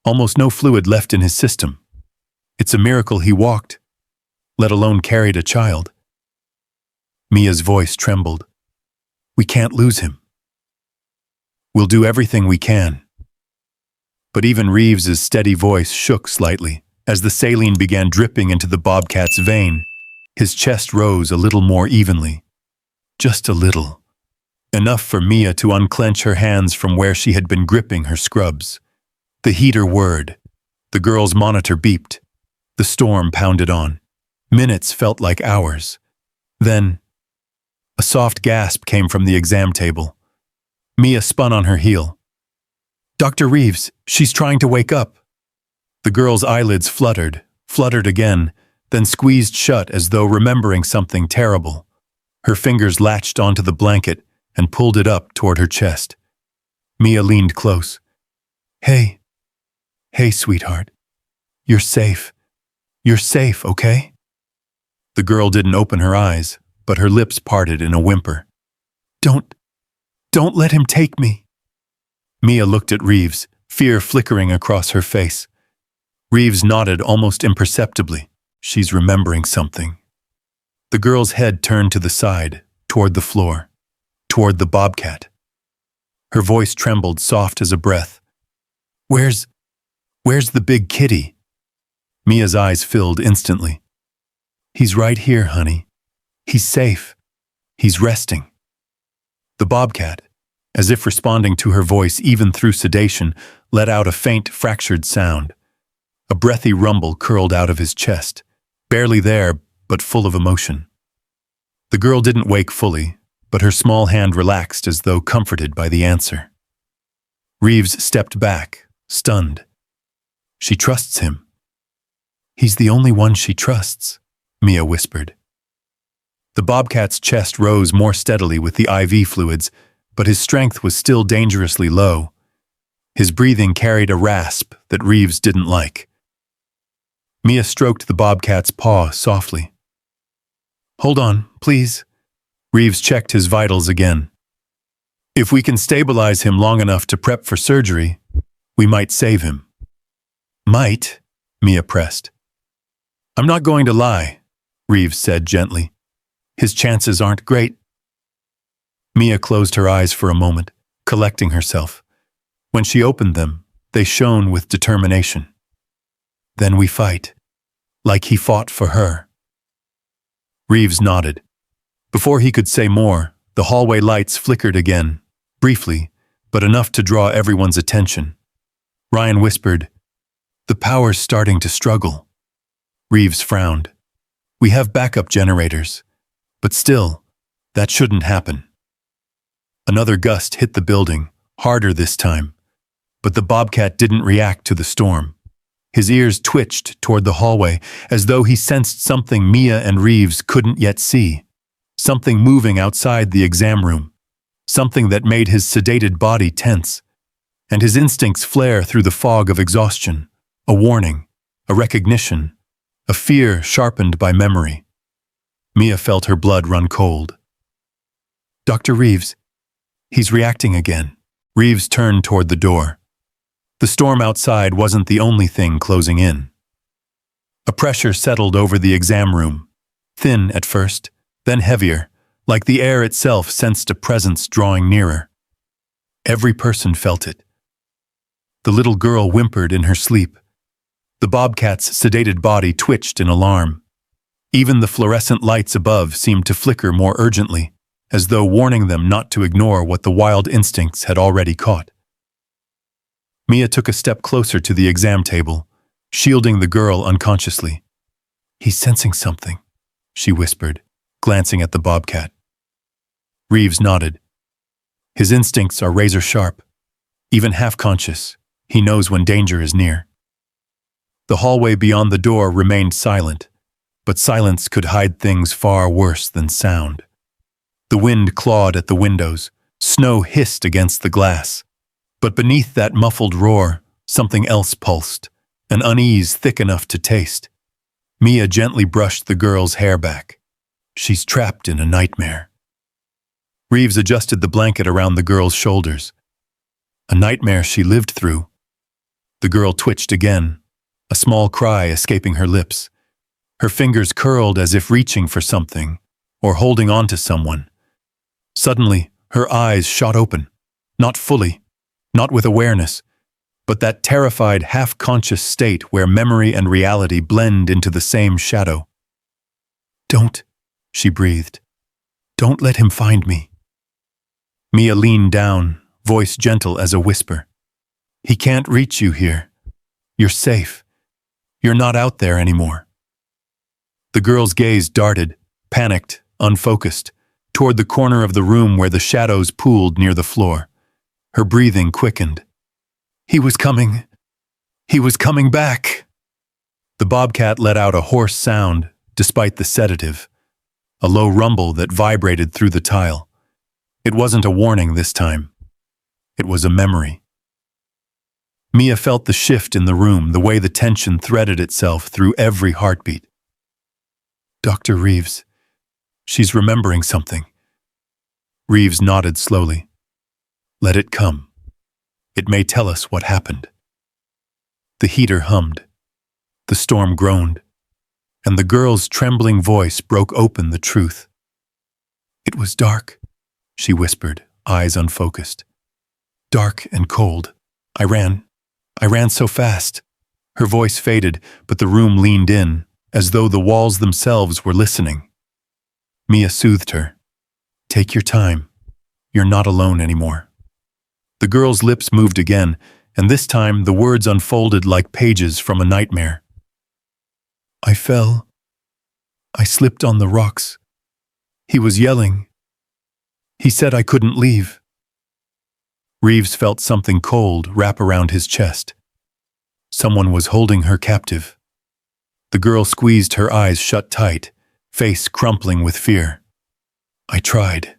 "Almost no fluid left in his system. It's a miracle he walked, let alone carried a child." Mia's voice trembled. "We can't lose him." "We'll do everything we can." But even Reeves's steady voice shook slightly as the saline began dripping into the bobcat's vein. His chest rose a little more evenly. Just a little. Enough for Mia to unclench her hands from where she had been gripping her scrubs. The heater whirred. The girl's monitor beeped. The storm pounded on. Minutes felt like hours. Then, a soft gasp came from the exam table. Mia spun on her heel. "Dr. Reeves, she's trying to wake up." The girl's eyelids fluttered again, then squeezed shut as though remembering something terrible. Her fingers latched onto the blanket and pulled it up toward her chest. Mia leaned close. Hey, sweetheart. You're safe. You're safe, okay?" The girl didn't open her eyes, but her lips parted in a whimper. Don't let him take me." Mia looked at Reeves, fear flickering across her face. Reeves nodded almost imperceptibly. She's remembering something. The girl's head turned to the side, toward the floor, toward the bobcat. Her voice trembled soft as a breath. Where's the big kitty?" Mia's eyes filled instantly. "He's right here, honey. He's safe. He's resting." The bobcat, as if responding to her voice even through sedation, let out a faint, fractured sound. A breathy rumble curled out of his chest, barely there, but full of emotion. The girl didn't wake fully, but her small hand relaxed as though comforted by the answer. Reeves stepped back, stunned. She trusts him. "He's the only one she trusts," Mia whispered. The bobcat's chest rose more steadily with the IV fluids, but his strength was still dangerously low. His breathing carried a rasp that Reeves didn't like. Mia stroked the bobcat's paw softly. "Hold on, please." Reeves checked his vitals again. "If we can stabilize him long enough to prep for surgery, we might save him." "Might?" Mia pressed. "I'm not going to lie," Reeves said gently. "His chances aren't great." Mia closed her eyes for a moment, collecting herself. When she opened them, they shone with determination. "Then we fight, like he fought for her." Reeves nodded. Before he could say more, the hallway lights flickered again, briefly, but enough to draw everyone's attention. Ryan whispered, "The power's starting to struggle." Reeves frowned. "We have backup generators, but still, that shouldn't happen." Another gust hit the building, harder this time, but the bobcat didn't react to the storm. His ears twitched toward the hallway, as though he sensed something Mia and Reeves couldn't yet see. Something moving outside the exam room. Something that made his sedated body tense. and his instincts flare through the fog of exhaustion, a warning, a recognition, a fear sharpened by memory. Mia felt her blood run cold. "Dr. Reeves, he's reacting again." Reeves turned toward the door. The storm outside wasn't the only thing closing in. A pressure settled over the exam room, thin at first, then heavier, like the air itself sensed a presence drawing nearer. Every person felt it. The little girl whimpered in her sleep. The bobcat's sedated body twitched in alarm. Even the fluorescent lights above seemed to flicker more urgently, as though warning them not to ignore what the wild instincts had already caught. Mia took a step closer to the exam table, shielding the girl unconsciously. "He's sensing something," she whispered, glancing at the bobcat. Reeves nodded. His instincts are razor sharp. Even half-conscious, he knows when danger is near. The hallway beyond the door remained silent, but silence could hide things far worse than sound. The wind clawed at the windows, snow hissed against the glass. But beneath that muffled roar, something else pulsed, an unease thick enough to taste. Mia gently brushed the girl's hair back. "She's trapped in a nightmare." Reeves adjusted the blanket around the girl's shoulders. "A nightmare she lived through." The girl twitched again, a small cry escaping her lips. Her fingers curled as if reaching for something, or holding on to someone. Suddenly, her eyes shot open, not fully, not with awareness, but that terrified, half-conscious state where memory and reality blend into the same shadow. "Don't," she breathed. "Don't let him find me." Mia leaned down, voice gentle as a whisper. "He can't reach you here. You're safe. You're not out there anymore." The girl's gaze darted, panicked, unfocused, toward the corner of the room where the shadows pooled near the floor. Her breathing quickened. He was coming back." The bobcat let out a hoarse sound, despite the sedative, a low rumble that vibrated through the tile. It wasn't a warning this time. It was a memory. Mia felt the shift in the room, the way the tension threaded itself through every heartbeat. "Dr. Reeves, she's remembering something." Reeves nodded slowly. "Let it come. It may tell us what happened." The heater hummed. The storm groaned. And the girl's trembling voice broke open the truth. "It was dark," she whispered, eyes unfocused. "Dark and cold. I ran so fast." Her voice faded, but the room leaned in, as though the walls themselves were listening. Mia soothed her. "Take your time. You're not alone anymore." The girl's lips moved again, and this time the words unfolded like pages from a nightmare. "I fell. I slipped on the rocks. He was yelling. He said I couldn't leave." Reeves felt something cold wrap around his chest. Someone was holding her captive. The girl squeezed her eyes shut tight, face crumpling with fear. I tried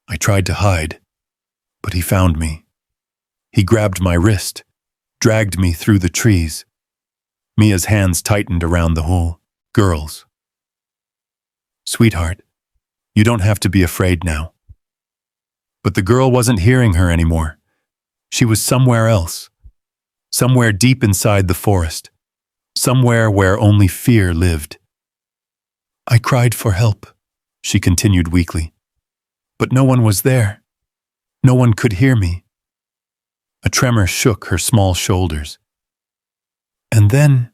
to hide, but he found me. He grabbed my wrist, dragged me through the trees." Mia's hands tightened around the whole girl's. "Sweetheart, you don't have to be afraid now." But the girl wasn't hearing her anymore. She was somewhere else, somewhere deep inside the forest, somewhere where only fear lived. "I cried for help," she continued weakly. "But no one was there. No one could hear me." A tremor shook her small shoulders. "And then,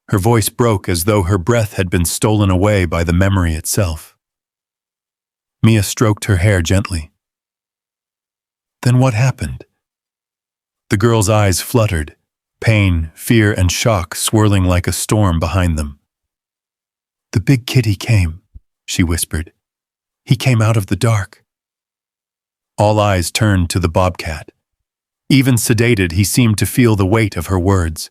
her voice broke as though her breath had been stolen away by the memory itself. Mia stroked her hair gently. "Then what happened?" The girl's eyes fluttered, pain, fear, and shock swirling like a storm behind them. "The big kitty came," she whispered. "He came out of the dark." All eyes turned to the bobcat. Even sedated, he seemed to feel the weight of her words.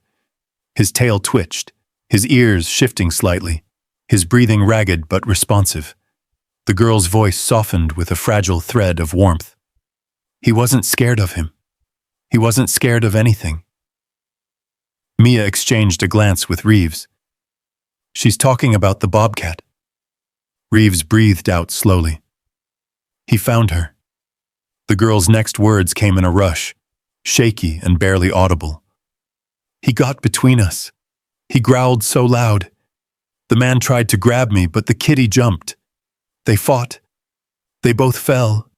His tail twitched, his ears shifting slightly, his breathing ragged but responsive. The girl's voice softened with a fragile thread of warmth. He wasn't scared of him. He wasn't scared of anything. Mia exchanged a glance with Reeves. She's talking about the bobcat. Reeves breathed out slowly. He found her. The girl's next words came in a rush, shaky and barely audible. He got between us. He growled so loud. The man tried to grab me, but the kitty jumped. They fought. They both fell.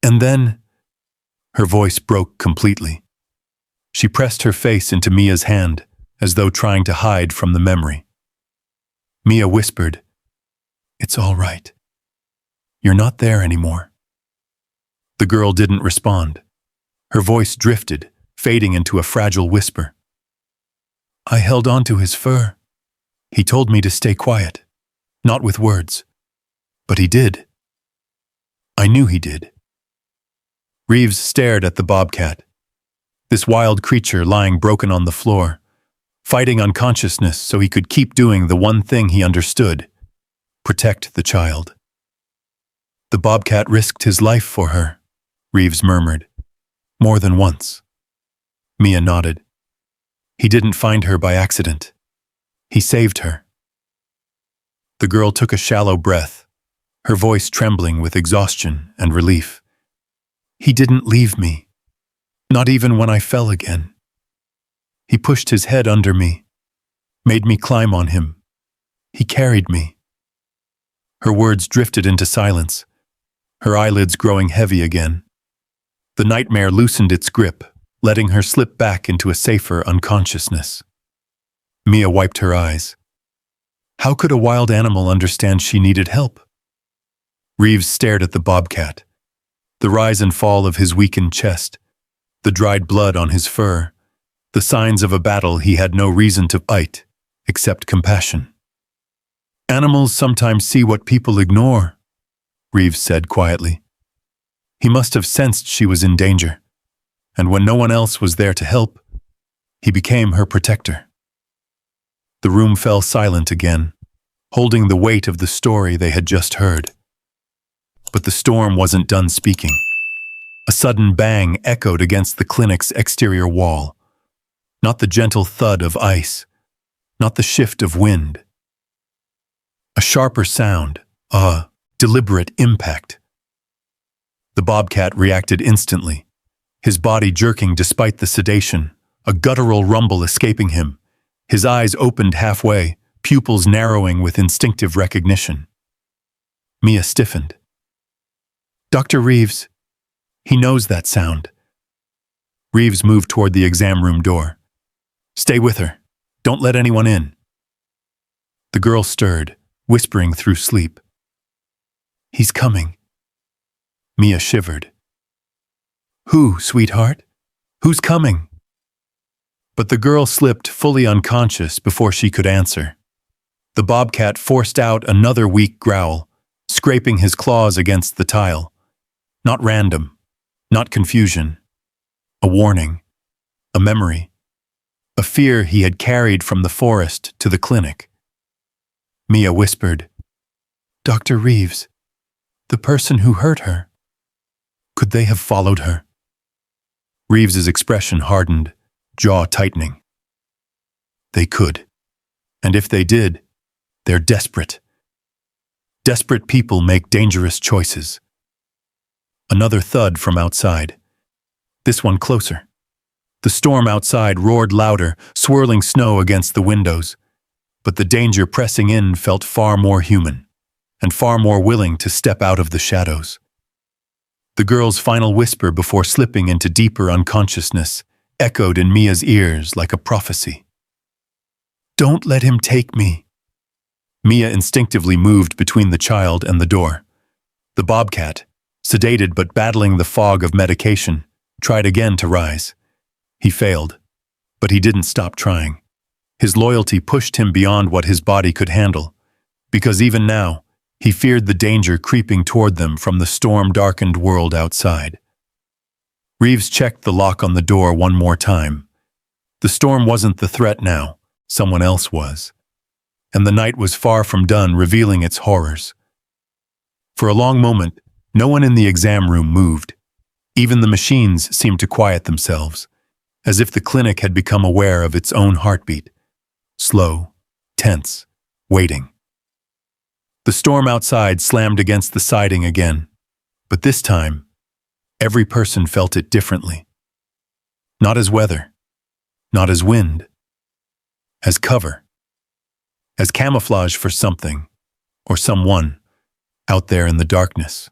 And then... Her voice broke completely. She pressed her face into Mia's hand, as though trying to hide from the memory. Mia whispered, "It's all right. You're not there anymore." The girl didn't respond. Her voice drifted, fading into a fragile whisper. "I held on to his fur. He told me to stay quiet, not with words. But he did. I knew he did." Reeves stared at the bobcat, this wild creature lying broken on the floor, fighting unconsciousness so he could keep doing the one thing he understood: protect the child. "The bobcat risked his life for her," Reeves murmured. "More than once." Mia nodded. "He didn't find her by accident. He saved her." The girl took a shallow breath, her voice trembling with exhaustion and relief. "He didn't leave me, not even when I fell again. He pushed his head under me, made me climb on him. He carried me." Her words drifted into silence, her eyelids growing heavy again. The nightmare loosened its grip, letting her slip back into a safer unconsciousness. Mia wiped her eyes. How could a wild animal understand she needed help? Reeves stared at the bobcat, the rise and fall of his weakened chest, the dried blood on his fur, the signs of a battle he had no reason to fight, except compassion. "Animals sometimes see what people ignore," Reeves said quietly. He must have sensed she was in danger, and when no one else was there to help, he became her protector. The room fell silent again, holding the weight of the story they had just heard. But the storm wasn't done speaking. A sudden bang echoed against the clinic's exterior wall. Not the gentle thud of ice, not the shift of wind. A sharper sound, a deliberate impact. The bobcat reacted instantly, his body jerking despite the sedation, a guttural rumble escaping him. His eyes opened halfway, pupils narrowing with instinctive recognition. Mia stiffened. "Dr. Reeves, he knows that sound." Reeves moved toward the exam room door. "Stay with her. Don't let anyone in." The girl stirred, whispering through sleep. "He's coming." Mia shivered. "Who, sweetheart? Who's coming?" But the girl slipped fully unconscious before she could answer. The bobcat forced out another weak growl, scraping his claws against the tile. Not random, not confusion. A warning, a memory, a fear he had carried from the forest to the clinic. Mia whispered, "Dr. Reeves, the person who hurt her. Could they have followed her?" Reeves's expression hardened, jaw tightening. They could. And if they did, they're desperate. Desperate people make dangerous choices. Another thud from outside. This one closer. The storm outside roared louder, swirling snow against the windows. But the danger pressing in felt far more human, and far more willing to step out of the shadows. The girl's final whisper before slipping into deeper unconsciousness echoed in Mia's ears like a prophecy. "Don't let him take me." Mia instinctively moved between the child and the door. The bobcat, sedated but battling the fog of medication, tried again to rise. He failed, but he didn't stop trying. His loyalty pushed him beyond what his body could handle, because even now, he feared the danger creeping toward them from the storm-darkened world outside. Reeves checked the lock on the door one more time. The storm wasn't the threat now, someone else was. And the night was far from done revealing its horrors. For a long moment, no one in the exam room moved. Even the machines seemed to quiet themselves, as if the clinic had become aware of its own heartbeat. Slow, tense, waiting. The storm outside slammed against the siding again, but this time, every person felt it differently. Not as weather, not as wind, as cover, as camouflage for something, or someone, out there in the darkness.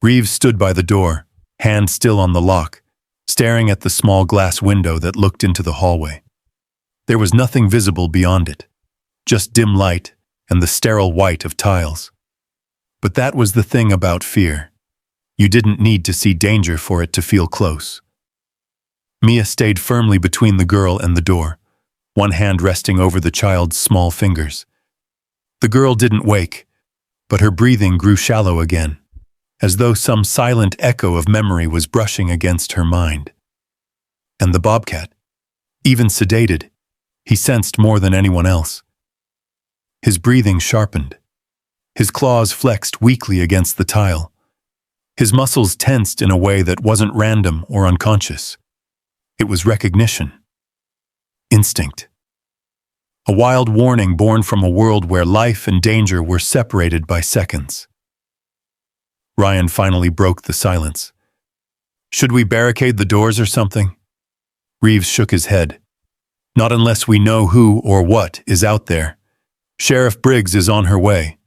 Reeves stood by the door, hand still on the lock, staring at the small glass window that looked into the hallway. There was nothing visible beyond it, just dim light and the sterile white of tiles. But that was the thing about fear. You didn't need to see danger for it to feel close. Mia stayed firmly between the girl and the door, one hand resting over the child's small fingers. The girl didn't wake, but her breathing grew shallow again, as though some silent echo of memory was brushing against her mind. And the bobcat, even sedated, he sensed more than anyone else. His breathing sharpened. His claws flexed weakly against the tile. His muscles tensed in a way that wasn't random or unconscious. It was recognition. Instinct. A wild warning born from a world where life and danger were separated by seconds. Ryan finally broke the silence. "Should we barricade the doors or something?" Reeves shook his head. "Not unless we know who or what is out there. Sheriff Briggs is on her way."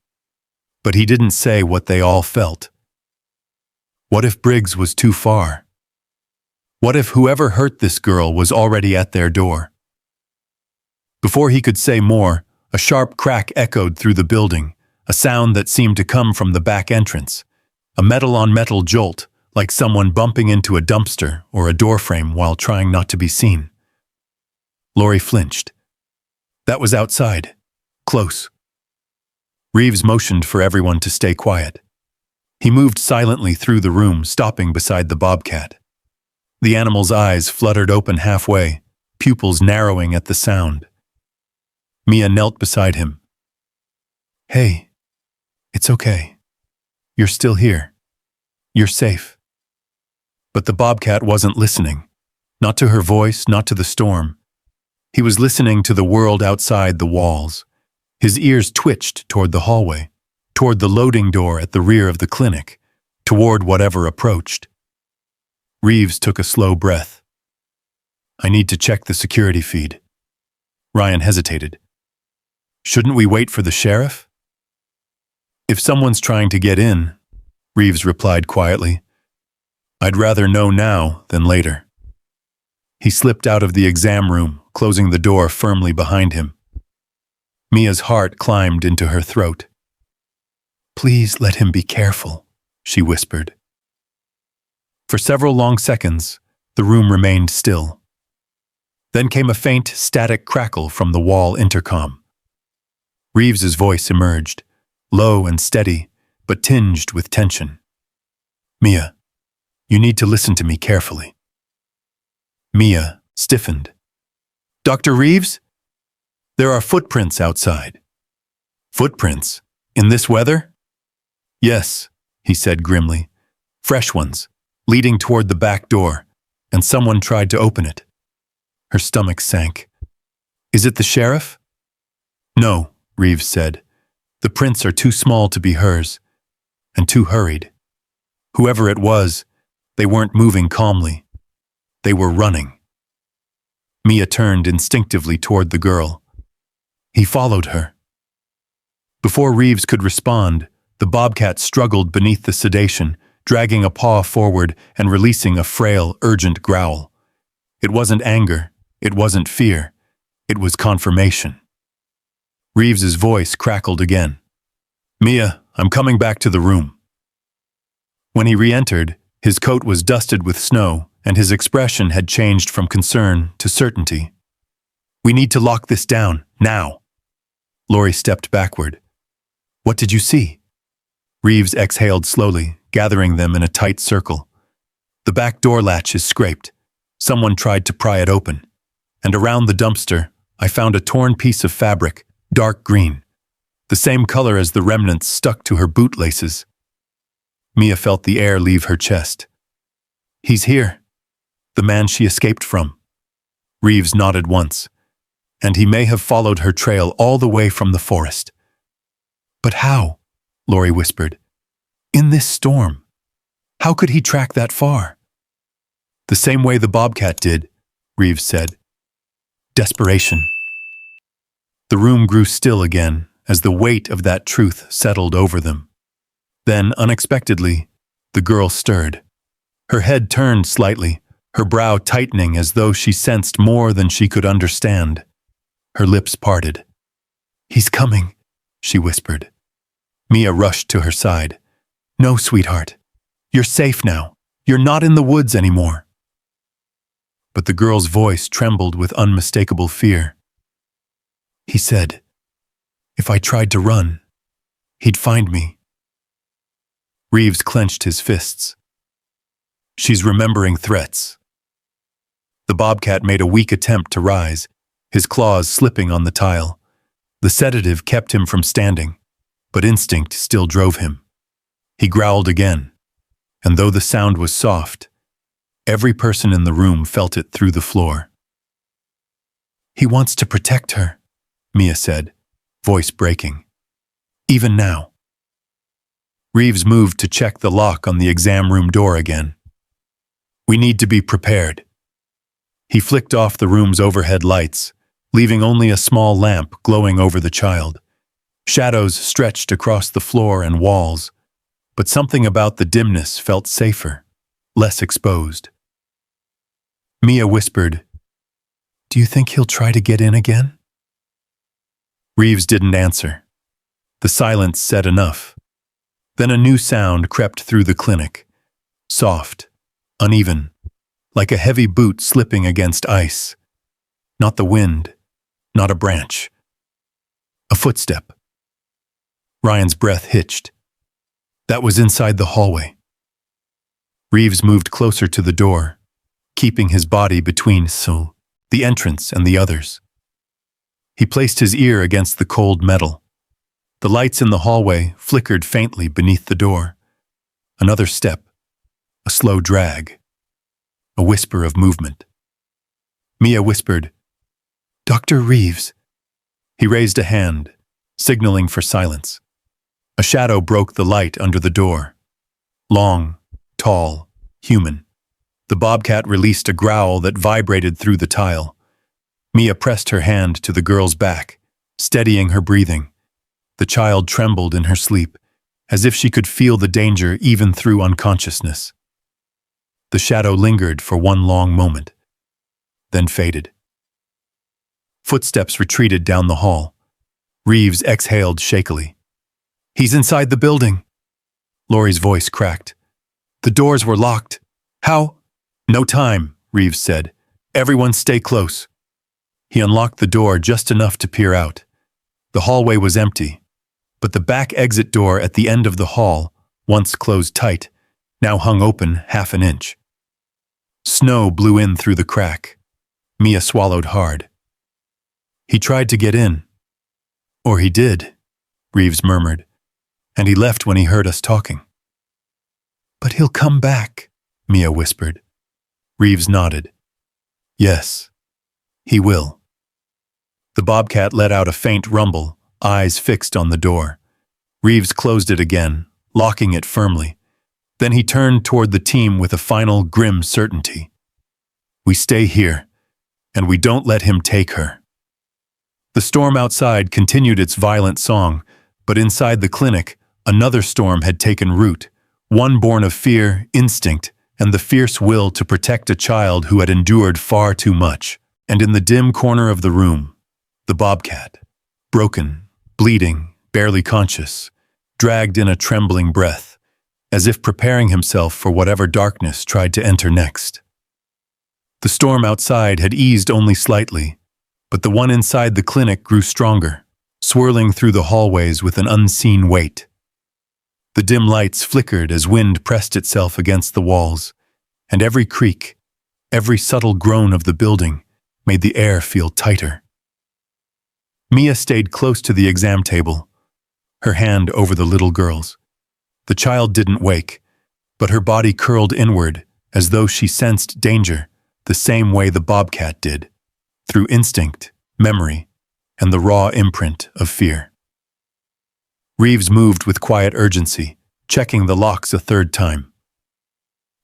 But he didn't say what they all felt. What if Briggs was too far? What if whoever hurt this girl was already at their door? Before he could say more, a sharp crack echoed through the building, a sound that seemed to come from the back entrance. A metal-on-metal jolt, like someone bumping into a dumpster or a doorframe while trying not to be seen. Lori flinched. That was outside. Close. Reeves motioned for everyone to stay quiet. He moved silently through the room, stopping beside the bobcat. The animal's eyes fluttered open halfway, pupils narrowing at the sound. Mia knelt beside him. "Hey, it's okay. You're still here. You're safe." But the bobcat wasn't listening. Not to her voice, not to the storm. He was listening to the world outside the walls. His ears twitched toward the hallway, toward the loading door at the rear of the clinic, toward whatever approached. Reeves took a slow breath. "I need to check the security feed." Ryan hesitated. "Shouldn't we wait for the sheriff?" "If someone's trying to get in," Reeves replied quietly, "I'd rather know now than later." He slipped out of the exam room, closing the door firmly behind him. Mia's heart climbed into her throat. "Please let him be careful," she whispered. For several long seconds, the room remained still. Then came a faint, static crackle from the wall intercom. Reeves's voice emerged, low and steady, but tinged with tension. "Mia, you need to listen to me carefully." Mia stiffened. "Dr. Reeves? There are footprints outside." "Footprints? In this weather?" "Yes," he said grimly. "Fresh ones, leading toward the back door, and someone tried to open it." Her stomach sank. "Is it the sheriff?" "No," Reeves said. "The prints are too small to be hers, and too hurried. Whoever it was, they weren't moving calmly. They were running." Mia turned instinctively toward the girl. He followed her. Before Reeves could respond, the bobcat struggled beneath the sedation, dragging a paw forward and releasing a frail, urgent growl. It wasn't anger. It wasn't fear. It was confirmation. Reeves's voice crackled again. "Mia, I'm coming back to the room." When he re-entered, his coat was dusted with snow, and his expression had changed from concern to certainty. "We need to lock this down, now." Lori stepped backward. "What did you see?" Reeves exhaled slowly, gathering them in a tight circle. "The back door latch is scraped. Someone tried to pry it open. And around the dumpster, I found a torn piece of fabric, dark green, the same color as the remnants stuck to her bootlaces." Mia felt the air leave her chest. He's here. The man she escaped from. Reeves nodded once, and he may have followed her trail all the way from the forest. But how? Lori whispered. In this storm. How could he track that far? The same way the Bobcat did, Reeves said. Desperation. The room grew still again as the weight of that truth settled over them. Then, unexpectedly, the girl stirred. Her head turned slightly, her brow tightening as though she sensed more than she could understand. Her lips parted. He's coming, she whispered. Mia rushed to her side. No, sweetheart. You're safe now. You're not in the woods anymore. But the girl's voice trembled with unmistakable fear. He said, if I tried to run, he'd find me. Reeves clenched his fists. She's remembering threats. The Bobcat made a weak attempt to rise, his claws slipping on the tile. The sedative kept him from standing, but instinct still drove him. He growled again, and though the sound was soft, every person in the room felt it through the floor. He wants to protect her, Mia said, voice breaking. Even now. Reeves moved to check the lock on the exam room door again. We need to be prepared. He flicked off the room's overhead lights, leaving only a small lamp glowing over the child. Shadows stretched across the floor and walls, but something about the dimness felt safer, less exposed. Mia whispered, Do you think he'll try to get in again? Reeves didn't answer. The silence said enough. Then a new sound crept through the clinic, soft, uneven, like a heavy boot slipping against ice. Not the wind, not a branch. A footstep. Ryan's breath hitched. That was inside the hallway. Reeves moved closer to the door, keeping his body between the entrance and the others. He placed his ear against the cold metal. The lights in the hallway flickered faintly beneath the door. Another step, a slow drag, a whisper of movement. Mia whispered, Dr. Reeves. He raised a hand, signaling for silence. A shadow broke the light under the door. Long, tall, human. The Bobcat released a growl that vibrated through the tile. Mia pressed her hand to the girl's back, steadying her breathing. The child trembled in her sleep, as if she could feel the danger even through unconsciousness. The shadow lingered for one long moment, then faded. Footsteps retreated down the hall. Reeves exhaled shakily. He's inside the building. Lori's voice cracked. The doors were locked. How? No time, Reeves said. Everyone stay close. He unlocked the door just enough to peer out. The hallway was empty, but the back exit door at the end of the hall, once closed tight, now hung open half an inch. Snow blew in through the crack. Mia swallowed hard. He tried to get in. Or he did, Reeves murmured, and he left when he heard us talking. But he'll come back, Mia whispered. Reeves nodded. Yes, he will. The Bobcat let out a faint rumble, eyes fixed on the door. Reeves closed it again, locking it firmly. Then he turned toward the team with a final grim certainty. We stay here, and we don't let him take her. The storm outside continued its violent song, but inside the clinic, another storm had taken root, one born of fear, instinct, and the fierce will to protect a child who had endured far too much. And in the dim corner of the room, the Bobcat, broken, bleeding, barely conscious, dragged in a trembling breath, as if preparing himself for whatever darkness tried to enter next. The storm outside had eased only slightly, but the one inside the clinic grew stronger, swirling through the hallways with an unseen weight. The dim lights flickered as wind pressed itself against the walls, and every creak, every subtle groan of the building made the air feel tighter. Mia stayed close to the exam table, her hand over the little girl's. The child didn't wake, but her body curled inward as though she sensed danger the same way the bobcat did, through instinct, memory, and the raw imprint of fear. Reeves moved with quiet urgency, checking the locks a third time.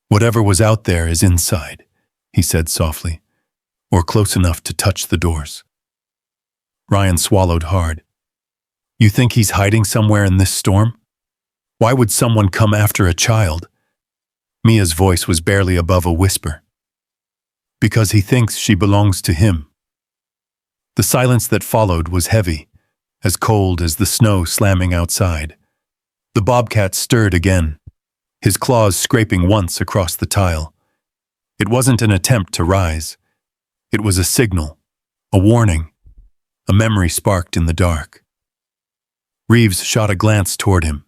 "Whatever was out there is inside," he said softly, "or close enough to touch the doors." Ryan swallowed hard. "You think he's hiding somewhere in this storm? Why would someone come after a child?" Mia's voice was barely above a whisper. "Because he thinks she belongs to him." The silence that followed was heavy, as cold as the snow slamming outside. The bobcat stirred again, his claws scraping once across the tile. It wasn't an attempt to rise. It was a signal, a warning, a memory sparked in the dark. Reeves shot a glance toward him.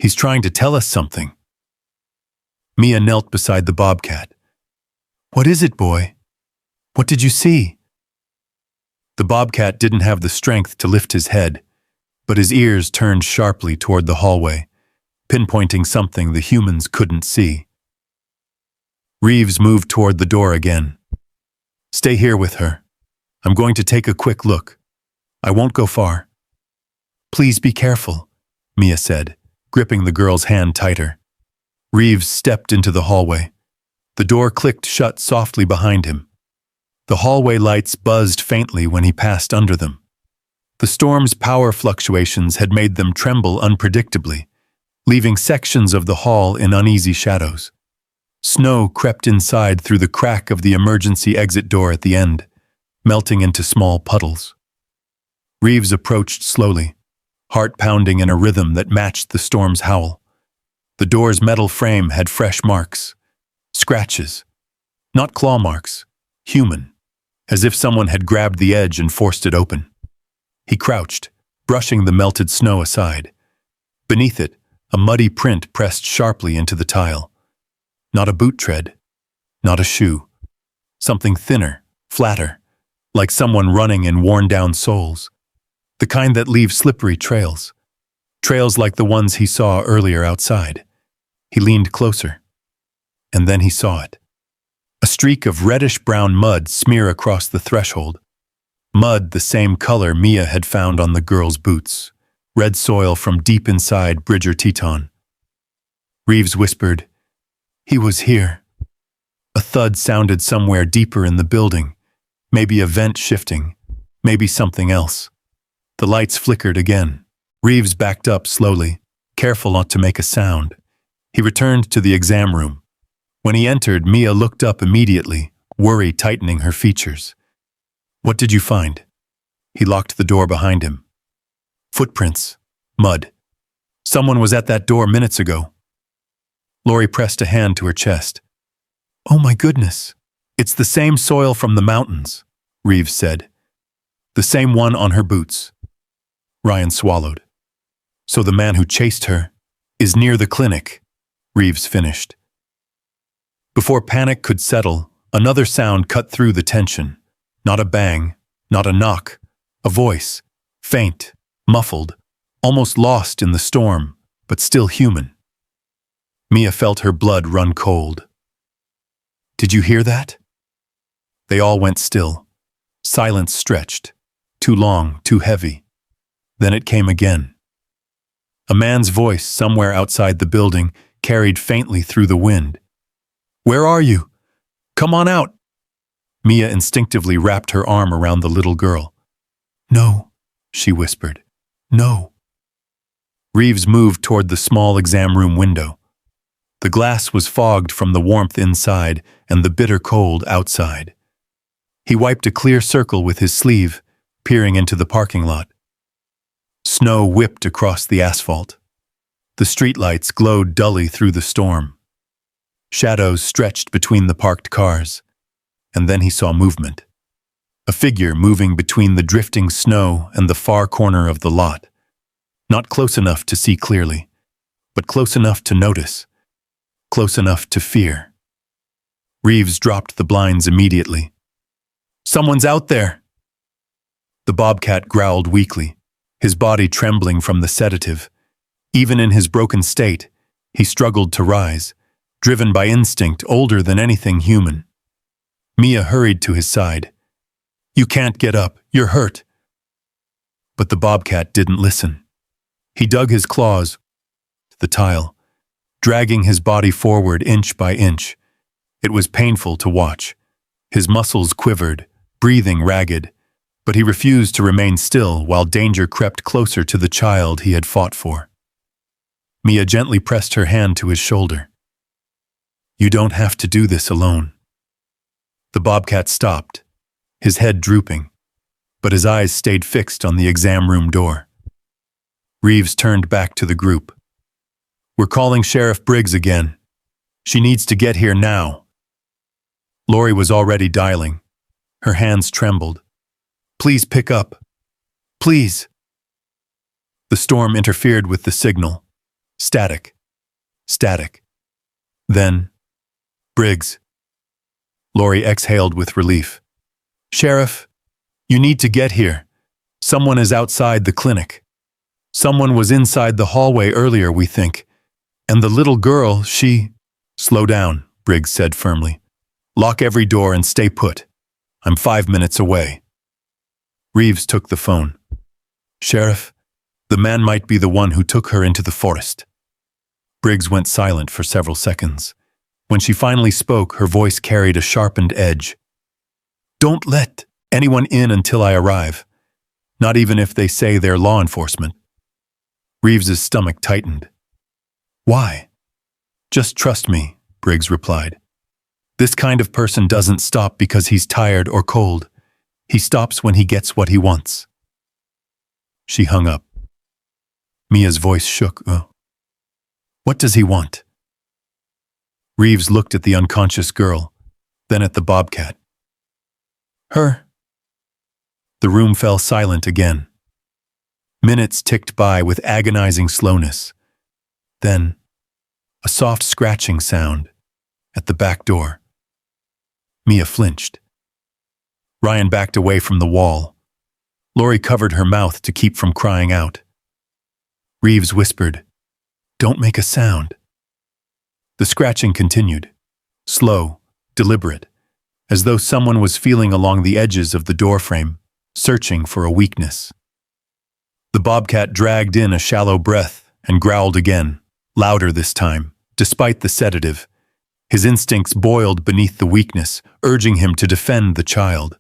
"He's trying to tell us something." Mia knelt beside the bobcat. "What is it, boy? What did you see?" The bobcat didn't have the strength to lift his head, but his ears turned sharply toward the hallway, pinpointing something the humans couldn't see. Reeves moved toward the door again. "Stay here with her. I'm going to take a quick look. I won't go far." "Please be careful," Mia said, gripping the girl's hand tighter. Reeves stepped into the hallway. The door clicked shut softly behind him. The hallway lights buzzed faintly when he passed under them. The storm's power fluctuations had made them tremble unpredictably, leaving sections of the hall in uneasy shadows. Snow crept inside through the crack of the emergency exit door at the end, melting into small puddles. Reeves approached slowly, heart pounding in a rhythm that matched the storm's howl. The door's metal frame had fresh marks, scratches, not claw marks, human, as if someone had grabbed the edge and forced it open. He crouched, brushing the melted snow aside. Beneath it, a muddy print pressed sharply into the tile. Not a boot tread, not a shoe. Something thinner, flatter, like someone running in worn-down soles. The kind that leave slippery trails. Trails like the ones he saw earlier outside. He leaned closer, and then he saw it. A streak of reddish-brown mud smear across the threshold. Mud the same color Mia had found on the girl's boots. Red soil from deep inside Bridger Teton. Reeves whispered, "He was here." A thud sounded somewhere deeper in the building. Maybe a vent shifting. Maybe something else. The lights flickered again. Reeves backed up slowly, careful not to make a sound. He returned to the exam room. When he entered, Mia looked up immediately, worry tightening her features. "What did you find?" He locked the door behind him. "Footprints. Mud. Someone was at that door minutes ago." Lori pressed a hand to her chest. "Oh my goodness. It's the same soil from the mountains," Reeves said. "The same one on her boots." Ryan swallowed. "So the man who chased her is near the clinic," Reeves finished. Before panic could settle, another sound cut through the tension. Not a bang, not a knock, a voice, faint, muffled, almost lost in the storm, but still human. Mia felt her blood run cold. "Did you hear that?" They all went still. Silence stretched, too long, too heavy. Then it came again. A man's voice somewhere outside the building carried faintly through the wind. "Where are you? Come on out!" Mia instinctively wrapped her arm around the little girl. "No," she whispered. "No." Reeves moved toward the small exam room window. The glass was fogged from the warmth inside and the bitter cold outside. He wiped a clear circle with his sleeve, peering into the parking lot. Snow whipped across the asphalt. The streetlights glowed dully through the storm. Shadows stretched between the parked cars, and then he saw movement. A figure moving between the drifting snow and the far corner of the lot. Not close enough to see clearly, but close enough to notice. Close enough to fear. Reeves dropped the blinds immediately. "Someone's out there!" The bobcat growled weakly, his body trembling from the sedative. Even in his broken state, he struggled to rise, driven by instinct older than anything human. Mia hurried to his side. "You can't get up, you're hurt." But the bobcat didn't listen. He dug his claws to the tile, dragging his body forward inch by inch. It was painful to watch. His muscles quivered, breathing ragged, but he refused to remain still while danger crept closer to the child he had fought for. Mia gently pressed her hand to his shoulder. "You don't have to do this alone." The bobcat stopped, his head drooping, but his eyes stayed fixed on the exam room door. Reeves turned back to the group. "We're calling Sheriff Briggs again. She needs to get here now." Lori was already dialing. Her hands trembled. "Please pick up. Please." The storm interfered with the signal. Static. Static. Then, "Briggs." Lori exhaled with relief. "Sheriff, you need to get here. Someone is outside the clinic. Someone was inside the hallway earlier, we think. And the little girl, she—" "Slow down," Briggs said firmly. "Lock every door and stay put. I'm 5 minutes away." Reeves took the phone. "Sheriff, the man might be the one who took her into the forest." Briggs went silent for several seconds. When she finally spoke, her voice carried a sharpened edge. "Don't let anyone in until I arrive. Not even if they say they're law enforcement." Reeves's stomach tightened. "Why?" "Just trust me," Briggs replied. "This kind of person doesn't stop because he's tired or cold. He stops when he gets what he wants." She hung up. Mia's voice shook. "What does he want?" Reeves looked at the unconscious girl, then at the bobcat. "Her." The room fell silent again. Minutes ticked by with agonizing slowness. Then, a soft scratching sound at the back door. Mia flinched. Ryan backed away from the wall. Lori covered her mouth to keep from crying out. Reeves whispered, "Don't make a sound." The scratching continued, slow, deliberate, as though someone was feeling along the edges of the doorframe, searching for a weakness. The bobcat dragged in a shallow breath and growled again, louder this time, despite the sedative. His instincts boiled beneath the weakness, urging him to defend the child.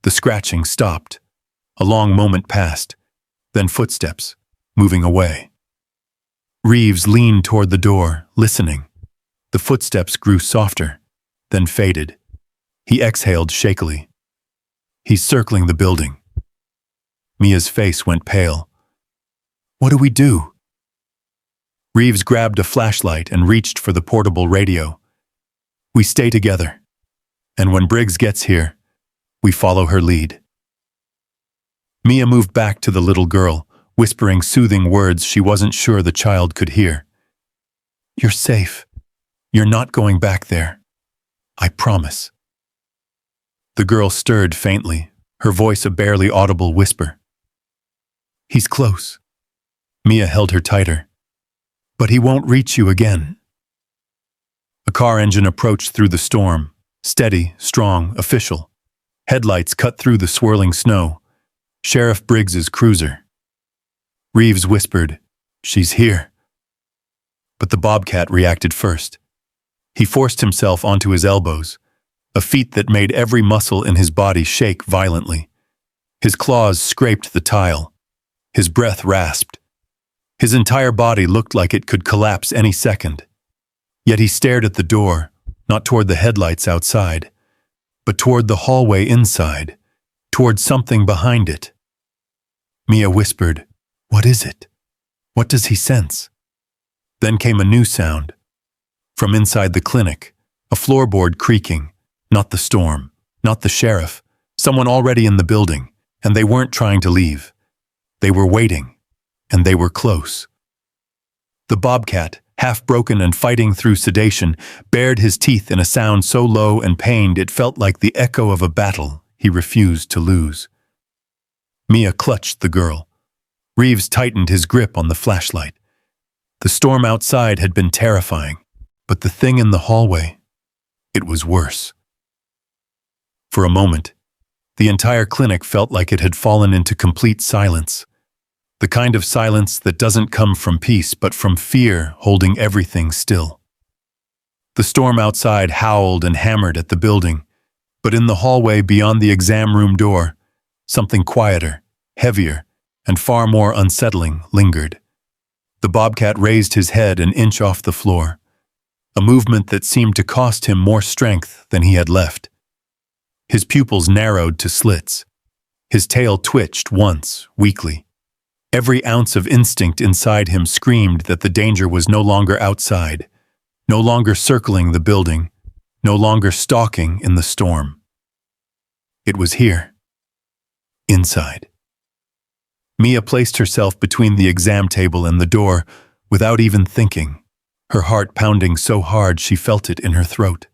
The scratching stopped. A long moment passed, then footsteps, moving away. Reeves leaned toward the door, listening. The footsteps grew softer, then faded. He exhaled shakily. "He's circling the building." Mia's face went pale. "What do we do?" Reeves grabbed a flashlight and reached for the portable radio. "We stay together. And when Briggs gets here, we follow her lead." Mia moved back to the little girl, whispering soothing words she wasn't sure the child could hear. "You're safe. You're not going back there. I promise." The girl stirred faintly, her voice a barely audible whisper. "He's close." Mia held her tighter. "But he won't reach you again." A car engine approached through the storm, steady, strong, official. Headlights cut through the swirling snow. Sheriff Briggs's cruiser. Reeves whispered, "She's here." But the bobcat reacted first. He forced himself onto his elbows, a feat that made every muscle in his body shake violently. His claws scraped the tile. His breath rasped. His entire body looked like it could collapse any second. Yet he stared at the door, not toward the headlights outside, but toward the hallway inside, toward something behind it. Mia whispered, "What is it? What does he sense?" Then came a new sound. From inside the clinic, a floorboard creaking, not the storm, not the sheriff, someone already in the building, and they weren't trying to leave. They were waiting, and they were close. The bobcat, half broken and fighting through sedation, bared his teeth in a sound so low and pained it felt like the echo of a battle he refused to lose. Mia clutched the girl. Reeves tightened his grip on the flashlight. The storm outside had been terrifying, But the thing in the hallway, it was worse. For a moment, the entire clinic felt like it had fallen into complete silence. The kind of silence that doesn't come from peace, but from fear holding everything still. The storm outside howled and hammered at the building, but in the hallway beyond the exam room door, something quieter, heavier, and far more unsettling lingered. The Bobcat raised his head an inch off the floor, a movement that seemed to cost him more strength than he had left. His pupils narrowed to slits. His tail twitched once, weakly. Every ounce of instinct inside him screamed that the danger was no longer outside, no longer circling the building, no longer stalking in the storm. It was here. Inside. Mia placed herself between the exam table and the door without even thinking, her heart pounding so hard she felt it in her throat.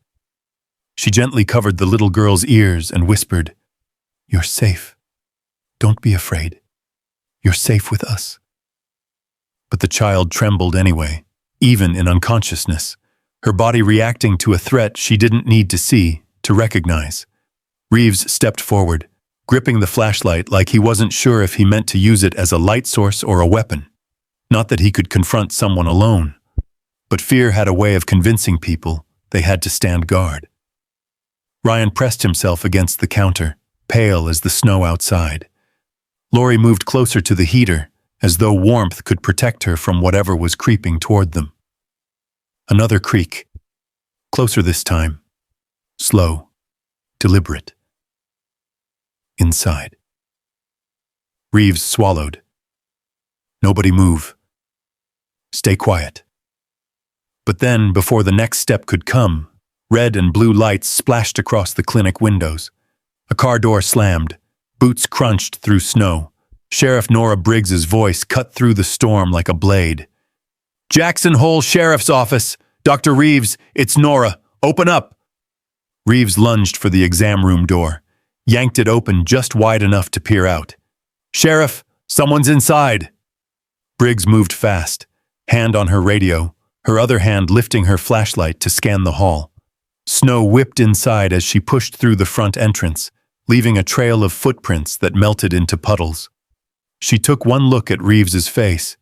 She gently covered the little girl's ears and whispered, "You're safe. Don't be afraid. You're safe with us." But the child trembled anyway, even in unconsciousness, her body reacting to a threat she didn't need to see, to recognize. Reeves stepped forward, gripping the flashlight like he wasn't sure if he meant to use it as a light source or a weapon. Not that he could confront someone alone, but fear had a way of convincing people they had to stand guard. Ryan pressed himself against the counter, pale as the snow outside. Lori moved closer to the heater, as though warmth could protect her from whatever was creeping toward them. Another creak. Closer this time. Slow. Deliberate. Inside. Reeves swallowed. "Nobody move. Stay quiet." But then, before the next step could come, red and blue lights splashed across the clinic windows. A car door slammed. Boots crunched through snow. Sheriff Nora Briggs's voice cut through the storm like a blade. "Jackson Hole Sheriff's Office! Dr. Reeves, it's Nora! Open up!" Reeves lunged for the exam room door, yanked it open just wide enough to peer out. "Sheriff, someone's inside!" Briggs moved fast, hand on her radio, her other hand lifting her flashlight to scan the hall. Snow whipped inside as she pushed through the front entrance, leaving a trail of footprints that melted into puddles. She took one look at Reeves's face,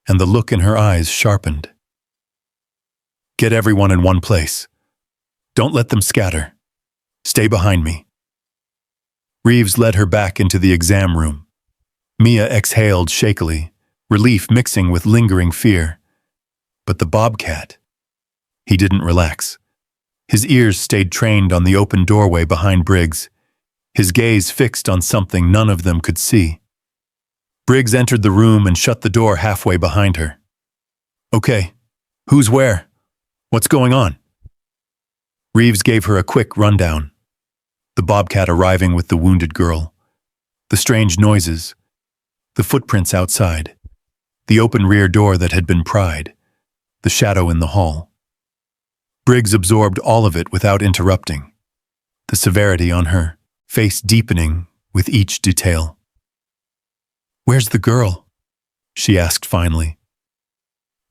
and the look in her eyes sharpened. "Get everyone in one place. Don't let them scatter. Stay behind me." Reeves led her back into the exam room. Mia exhaled shakily, relief mixing with lingering fear. But the Bobcat, he didn't relax. His ears stayed trained on the open doorway behind Briggs, his gaze fixed on something none of them could see. Briggs entered the room and shut the door halfway behind her. "Okay, who's where? What's going on?" Reeves gave her a quick rundown. The Bobcat arriving with the wounded girl, the strange noises, the footprints outside, the open rear door that had been pried, the shadow in the hall. Briggs absorbed all of it without interrupting, the severity on her face deepening with each detail. "Where's the girl?" she asked finally.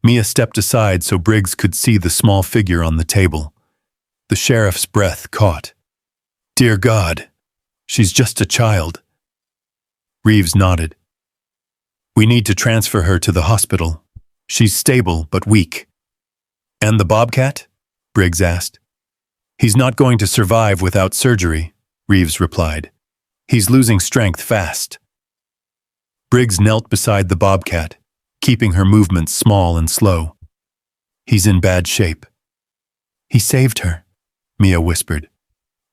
Mia stepped aside so Briggs could see the small figure on the table. The sheriff's breath caught. "Dear God, she's just a child." Reeves nodded. "We need to transfer her to the hospital. She's stable but weak." "And the Bobcat?" Briggs asked. "He's not going to survive without surgery," Reeves replied. "He's losing strength fast." Briggs knelt beside the Bobcat, keeping her movements small and slow. "He's in bad shape." "He saved her," Mia whispered.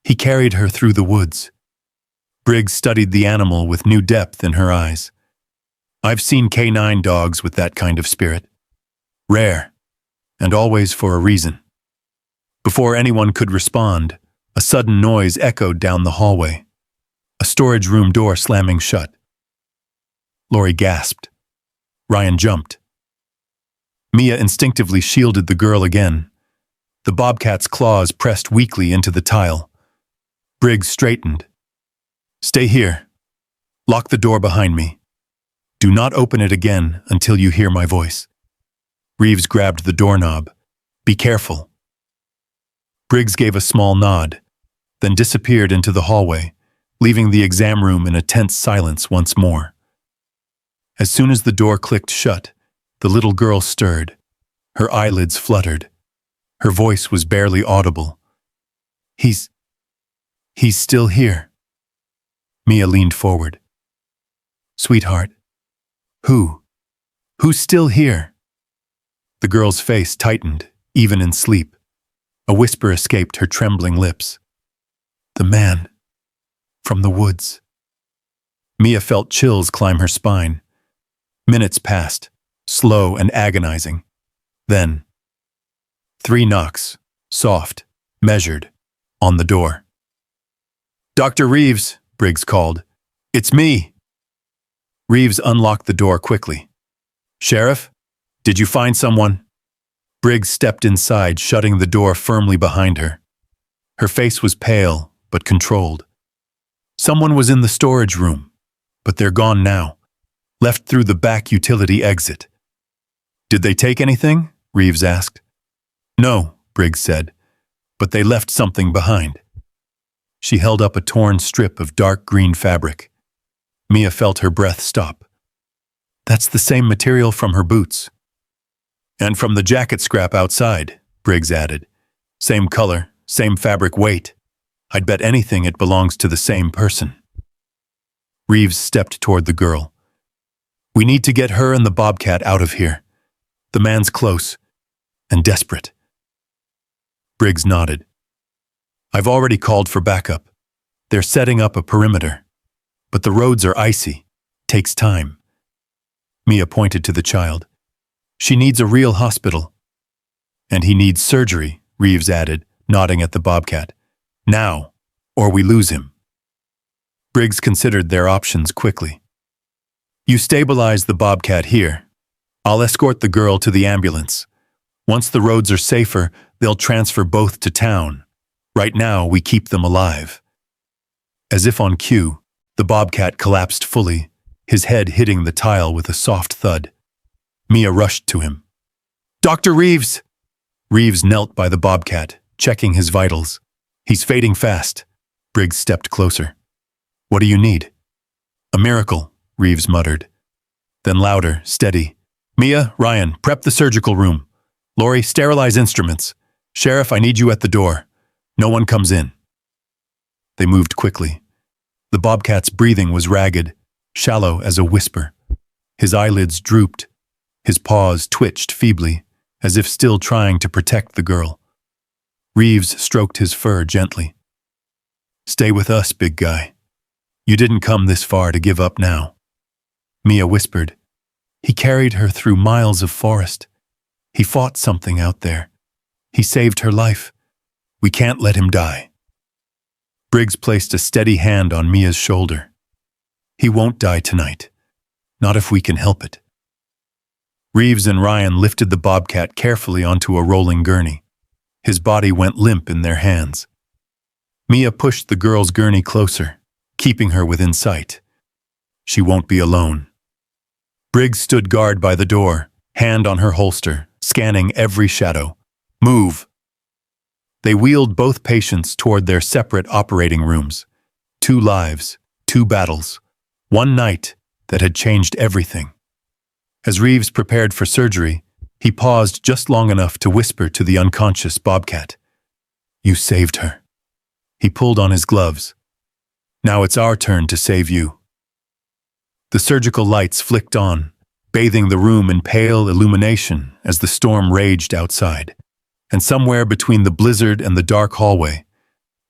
"He carried her through the woods." Briggs studied the animal with new depth in her eyes. "I've seen canine dogs with that kind of spirit. Rare, and always for a reason." Before anyone could respond, a sudden noise echoed down the hallway. A storage room door slamming shut. Lori gasped. Ryan jumped. Mia instinctively shielded the girl again. The Bobcat's claws pressed weakly into the tile. Briggs straightened. "Stay here. Lock the door behind me. Do not open it again until you hear my voice." Reeves grabbed the doorknob, Be careful." Briggs gave a small nod, then disappeared into the hallway, leaving the exam room in a tense silence once more. As soon as the door clicked shut, the little girl stirred. Her eyelids fluttered. Her voice was barely audible. He's still here." Mia leaned forward. "Sweetheart, who's still here?" The girl's face tightened, even in sleep. A whisper escaped her trembling lips. "The man from the woods." Mia felt chills climb her spine. Minutes passed, slow and agonizing. Then, 3 knocks, soft, measured, on the door. "Dr. Reeves," Briggs called. "It's me." Reeves unlocked the door quickly. "Sheriff, did you find someone?" Briggs stepped inside, shutting the door firmly behind her. Her face was pale, but controlled. "Someone was in the storage room, but they're gone now, left through the back utility exit." "Did they take anything?" Reeves asked. "No," Briggs said, "but they left something behind." She held up a torn strip of dark green fabric. Mia felt her breath stop. "That's the same material from her boots." "And from the jacket scrap outside," Briggs added. "Same color, same fabric weight. I'd bet anything it belongs to the same person." Reeves stepped toward the girl. "We need to get her and the Bobcat out of here. The man's close and desperate." Briggs nodded. "I've already called for backup. They're setting up a perimeter. But the roads are icy. Takes time." Mia pointed to the child. "She needs a real hospital." "And he needs surgery," Reeves added, nodding at the Bobcat. "Now, or we lose him." Briggs considered their options quickly. "You stabilize the Bobcat here. I'll escort the girl to the ambulance. Once the roads are safer, they'll transfer both to town. Right now, we keep them alive." As if on cue, the Bobcat collapsed fully, his head hitting the tile with a soft thud. Mia rushed to him. "Dr. Reeves!" Reeves knelt by the Bobcat, checking his vitals. "He's fading fast." Briggs stepped closer. "What do you need?" "A miracle," Reeves muttered. Then louder, steady. "Mia, Ryan, prep the surgical room. Lori, sterilize instruments. Sheriff, I need you at the door. No one comes in." They moved quickly. The Bobcat's breathing was ragged, shallow as a whisper. His eyelids drooped. His paws twitched feebly, as if still trying to protect the girl. Reeves stroked his fur gently. "Stay with us, big guy. You didn't come this far to give up now." Mia whispered. "He carried her through miles of forest. He fought something out there. He saved her life. We can't let him die." Briggs placed a steady hand on Mia's shoulder. "He won't die tonight. Not if we can help it." Reeves and Ryan lifted the Bobcat carefully onto a rolling gurney. His body went limp in their hands. Mia pushed the girl's gurney closer, keeping her within sight. She won't be alone. Briggs stood guard by the door, hand on her holster, scanning every shadow. "Move!" They wheeled both patients toward their separate operating rooms. 2 lives, 2 battles, 1 night that had changed everything. As Reeves prepared for surgery, he paused just long enough to whisper to the unconscious Bobcat. "You saved her." He pulled on his gloves. "Now it's our turn to save you." The surgical lights flicked on, bathing the room in pale illumination as the storm raged outside. And somewhere between the blizzard and the dark hallway,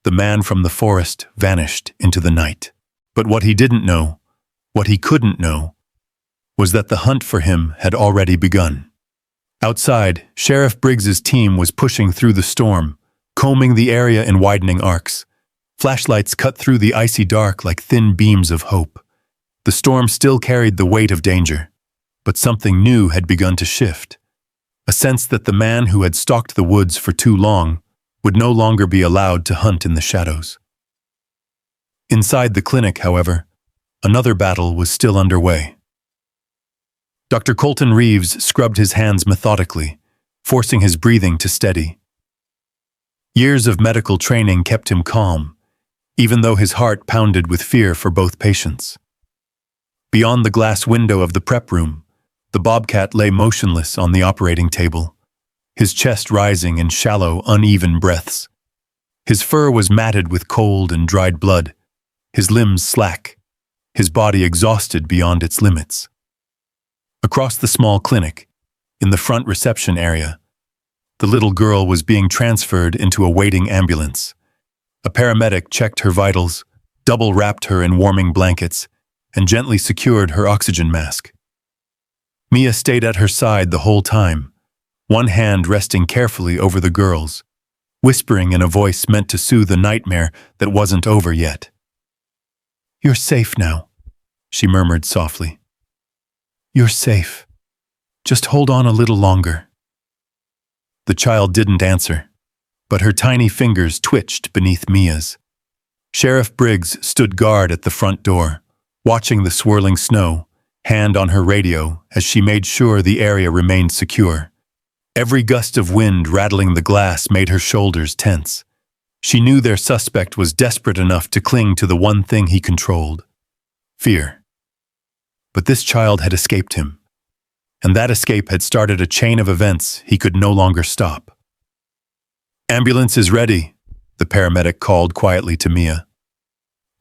the man from the forest vanished into the night. But what he didn't know, what he couldn't know, was that the hunt for him had already begun. Outside, Sheriff Briggs's team was pushing through the storm, combing the area in widening arcs. Flashlights cut through the icy dark like thin beams of hope. The storm still carried the weight of danger, but something new had begun to shift. A sense that the man who had stalked the woods for too long would no longer be allowed to hunt in the shadows. Inside the clinic, however, another battle was still underway. Dr. Colton Reeves scrubbed his hands methodically, forcing his breathing to steady. Years of medical training kept him calm, even though his heart pounded with fear for both patients. Beyond the glass window of the prep room, the Bobcat lay motionless on the operating table, his chest rising in shallow, uneven breaths. His fur was matted with cold and dried blood, his limbs slack, his body exhausted beyond its limits. Across the small clinic, in the front reception area, the little girl was being transferred into a waiting ambulance. A paramedic checked her vitals, double-wrapped her in warming blankets, and gently secured her oxygen mask. Mia stayed at her side the whole time, one hand resting carefully over the girl's, whispering in a voice meant to soothe a nightmare that wasn't over yet. "You're safe now," she murmured softly. "You're safe. Just hold on a little longer." The child didn't answer, but her tiny fingers twitched beneath Mia's. Sheriff Briggs stood guard at the front door, watching the swirling snow, hand on her radio as she made sure the area remained secure. Every gust of wind rattling the glass made her shoulders tense. She knew their suspect was desperate enough to cling to the one thing he controlled: fear. But this child had escaped him, and that escape had started a chain of events he could no longer stop. "Ambulance is ready," the paramedic called quietly to Mia.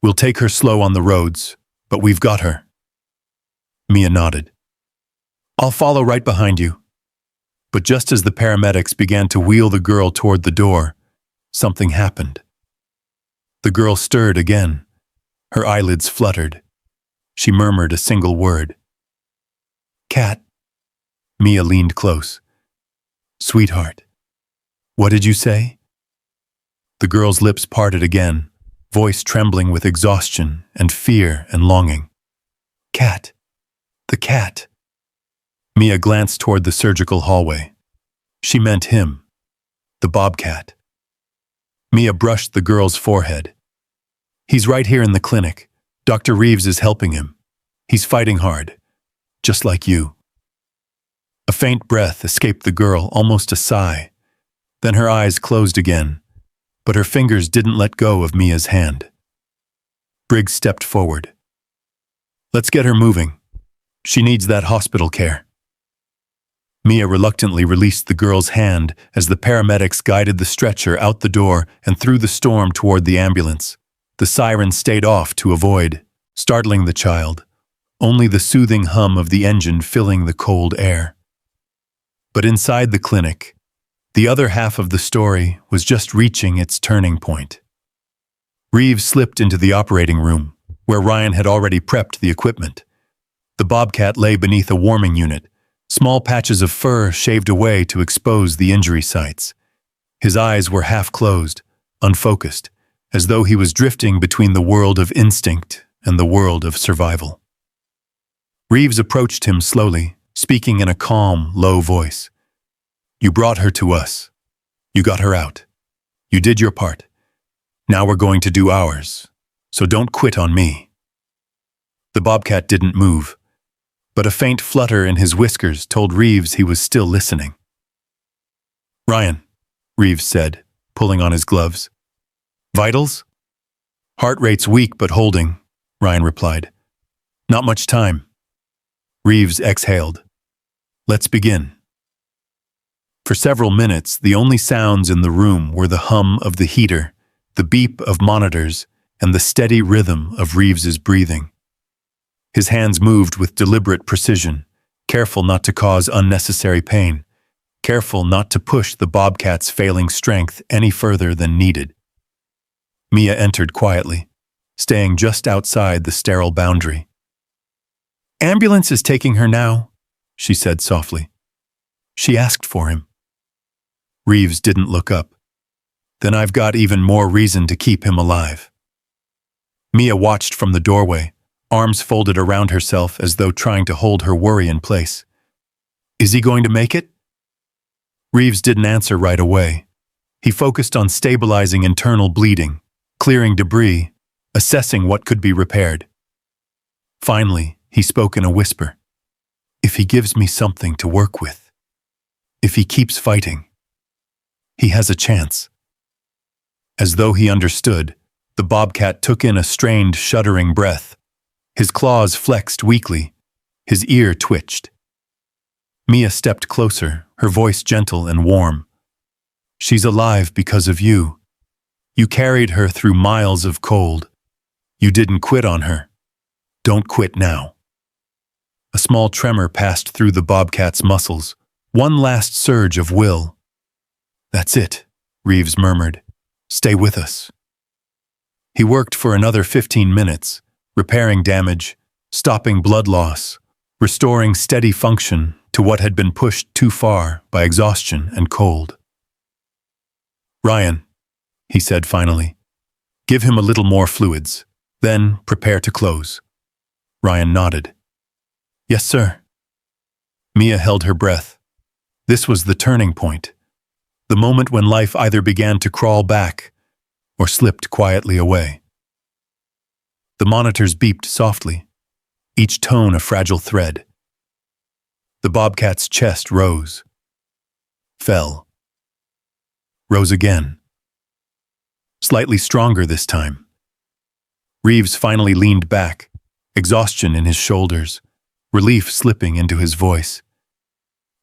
"We'll take her slow on the roads, but we've got her." Mia nodded. "I'll follow right behind you." But just as the paramedics began to wheel the girl toward the door, something happened. The girl stirred again. Her eyelids fluttered. She murmured a single word. "Cat." Mia leaned close. "Sweetheart, what did you say?" The girl's lips parted again, voice trembling with exhaustion and fear and longing. "Cat. The cat." Mia glanced toward the surgical hallway. She meant him, the Bobcat. Mia brushed the girl's forehead. "He's right here in the clinic. Dr. Reeves is helping him. He's fighting hard, just like you." A faint breath escaped the girl, almost a sigh. Then her eyes closed again, but her fingers didn't let go of Mia's hand. Briggs stepped forward. "Let's get her moving. She needs that hospital care." Mia reluctantly released the girl's hand as the paramedics guided the stretcher out the door and through the storm toward the ambulance. The siren stayed off to avoid, startling the child, only the soothing hum of the engine filling the cold air. But inside the clinic, the other half of the story was just reaching its turning point. Reeves slipped into the operating room, where Ryan had already prepped the equipment. The Bobcat lay beneath a warming unit, small patches of fur shaved away to expose the injury sites. His eyes were half closed, unfocused, as though he was drifting between the world of instinct and the world of survival. Reeves approached him slowly, speaking in a calm, low voice. "You brought her to us. You got her out. You did your part. Now we're going to do ours, so don't quit on me." The Bobcat didn't move, but a faint flutter in his whiskers told Reeves he was still listening. "Ryan," Reeves said, pulling on his gloves. "Vitals?" "Heart rate's weak but holding," Ryan replied. "Not much time." Reeves exhaled. "Let's begin." For several minutes, the only sounds in the room were the hum of the heater, the beep of monitors, and the steady rhythm of Reeves's breathing. His hands moved with deliberate precision, careful not to cause unnecessary pain, careful not to push the Bobcat's failing strength any further than needed. Mia entered quietly, staying just outside the sterile boundary. "Ambulance is taking her now," she said softly. "She asked for him." Reeves didn't look up. "Then I've got even more reason to keep him alive." Mia watched from the doorway, arms folded around herself as though trying to hold her worry in place. "Is he going to make it?" Reeves didn't answer right away. He focused on stabilizing internal bleeding, clearing debris, assessing what could be repaired. Finally, he spoke in a whisper. "If he gives me something to work with." If he keeps fighting, he has a chance. As though he understood, the bobcat took in a strained, shuddering breath. His claws flexed weakly. His ear twitched. Mia stepped closer, her voice gentle and warm. She's alive because of you. You carried her through miles of cold. You didn't quit on her. Don't quit now. A small tremor passed through the bobcat's muscles. One last surge of will. That's it, Reeves murmured. Stay with us. He worked for another 15 minutes, repairing damage, stopping blood loss, restoring steady function to what had been pushed too far by exhaustion and cold. Ryan, he said finally, give him a little more fluids, then prepare to close. Ryan nodded. Yes, sir. Mia held her breath. This was the turning point, the moment when life either began to crawl back or slipped quietly away. The monitors beeped softly, each tone a fragile thread. The bobcat's chest rose, fell, rose again. Slightly stronger this time. Reeves finally leaned back, exhaustion in his shoulders, relief slipping into his voice.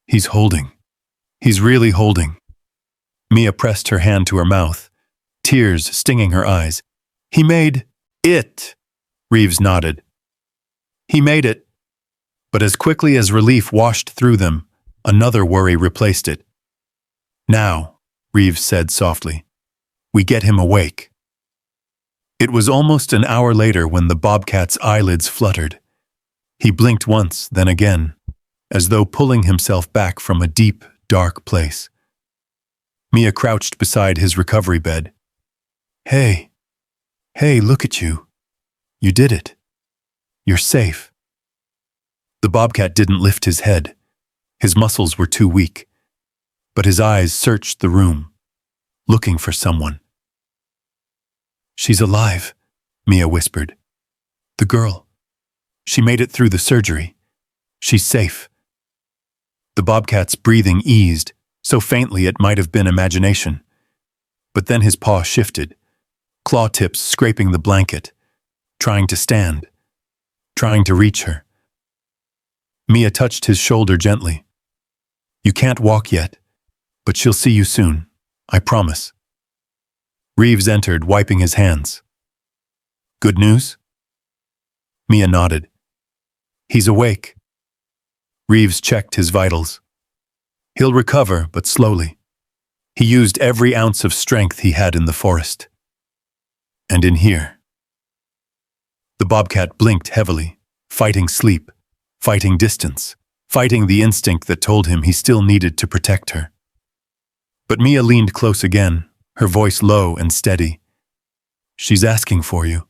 He's holding. He's really holding. Mia pressed her hand to her mouth, tears stinging her eyes. He made it, Reeves nodded. He made it. But as quickly as relief washed through them, another worry replaced it. Now, Reeves said softly, we get him awake. It was almost an hour later when the bobcat's eyelids fluttered. He blinked once, then again, as though pulling himself back from a deep, dark place. Mia crouched beside his recovery bed. Hey, look at you. You did it. You're safe. The bobcat didn't lift his head. His muscles were too weak. But his eyes searched the room, looking for someone. She's alive, Mia whispered. The girl. She made it through the surgery. She's safe. The bobcat's breathing eased, so faintly it might have been imagination. But then his paw shifted, claw tips scraping the blanket, trying to stand, trying to reach her. Mia touched his shoulder gently. You can't walk yet, but she'll see you soon, I promise. Reeves entered, wiping his hands. Good news? Mia nodded. He's awake. Reeves checked his vitals. He'll recover, but slowly. He used every ounce of strength he had in the forest. And in here. The bobcat blinked heavily, fighting sleep, fighting distance, fighting the instinct that told him he still needed to protect her. But Mia leaned close again, her voice low and steady. She's asking for you.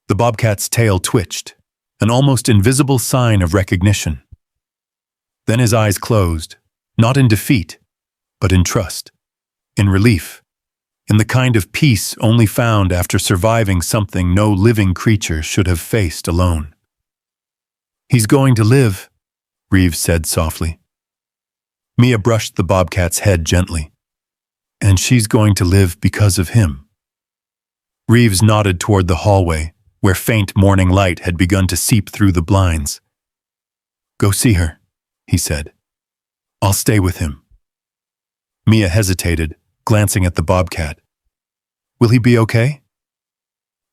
The bobcat's tail twitched, an almost invisible sign of recognition. Then his eyes closed, not in defeat, but in trust, in relief, in the kind of peace only found after surviving something no living creature should have faced alone. He's going to live, Reeves said softly. Mia brushed the bobcat's head gently. And she's going to live because of him. Reeves nodded toward the hallway, where faint morning light had begun to seep through the blinds. Go see her, he said. I'll stay with him. Mia hesitated, glancing at the bobcat. Will he be okay?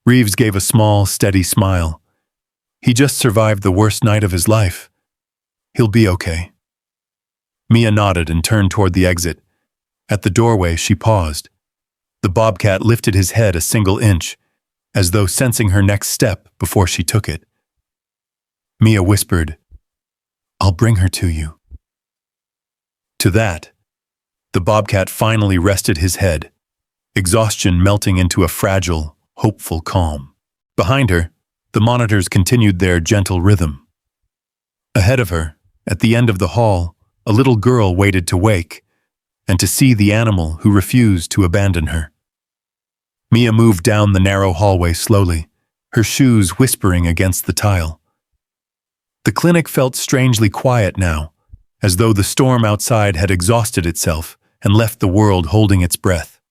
Reeves gave a small, steady smile. He just survived the worst night of his life. He'll be okay. Mia nodded and turned toward the exit. At the doorway, she paused. The bobcat lifted his head a single inch, as though sensing her next step before she took it. Mia whispered, I'll bring her to you. To that, the bobcat finally rested his head, exhaustion melting into a fragile, hopeful calm. Behind her, the monitors continued their gentle rhythm. Ahead of her, at the end of the hall, a little girl waited to wake, and to see the animal who refused to abandon her. Mia moved down the narrow hallway slowly, her shoes whispering against the tile. The clinic felt strangely quiet now, as though the storm outside had exhausted itself and left the world holding its breath.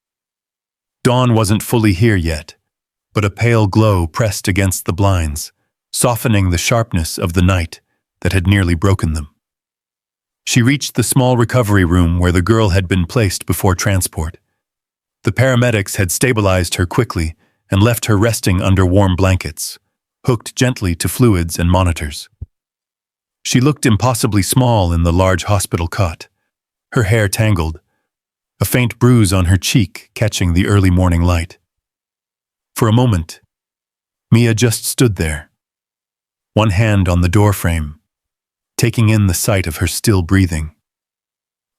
Dawn wasn't fully here yet, but a pale glow pressed against the blinds, softening the sharpness of the night that had nearly broken them. She reached the small recovery room where the girl had been placed before transport. The paramedics had stabilized her quickly and left her resting under warm blankets, hooked gently to fluids and monitors. She looked impossibly small in the large hospital cot, her hair tangled, a faint bruise on her cheek catching the early morning light. For a moment, Mia just stood there, one hand on the doorframe, taking in the sight of her still breathing.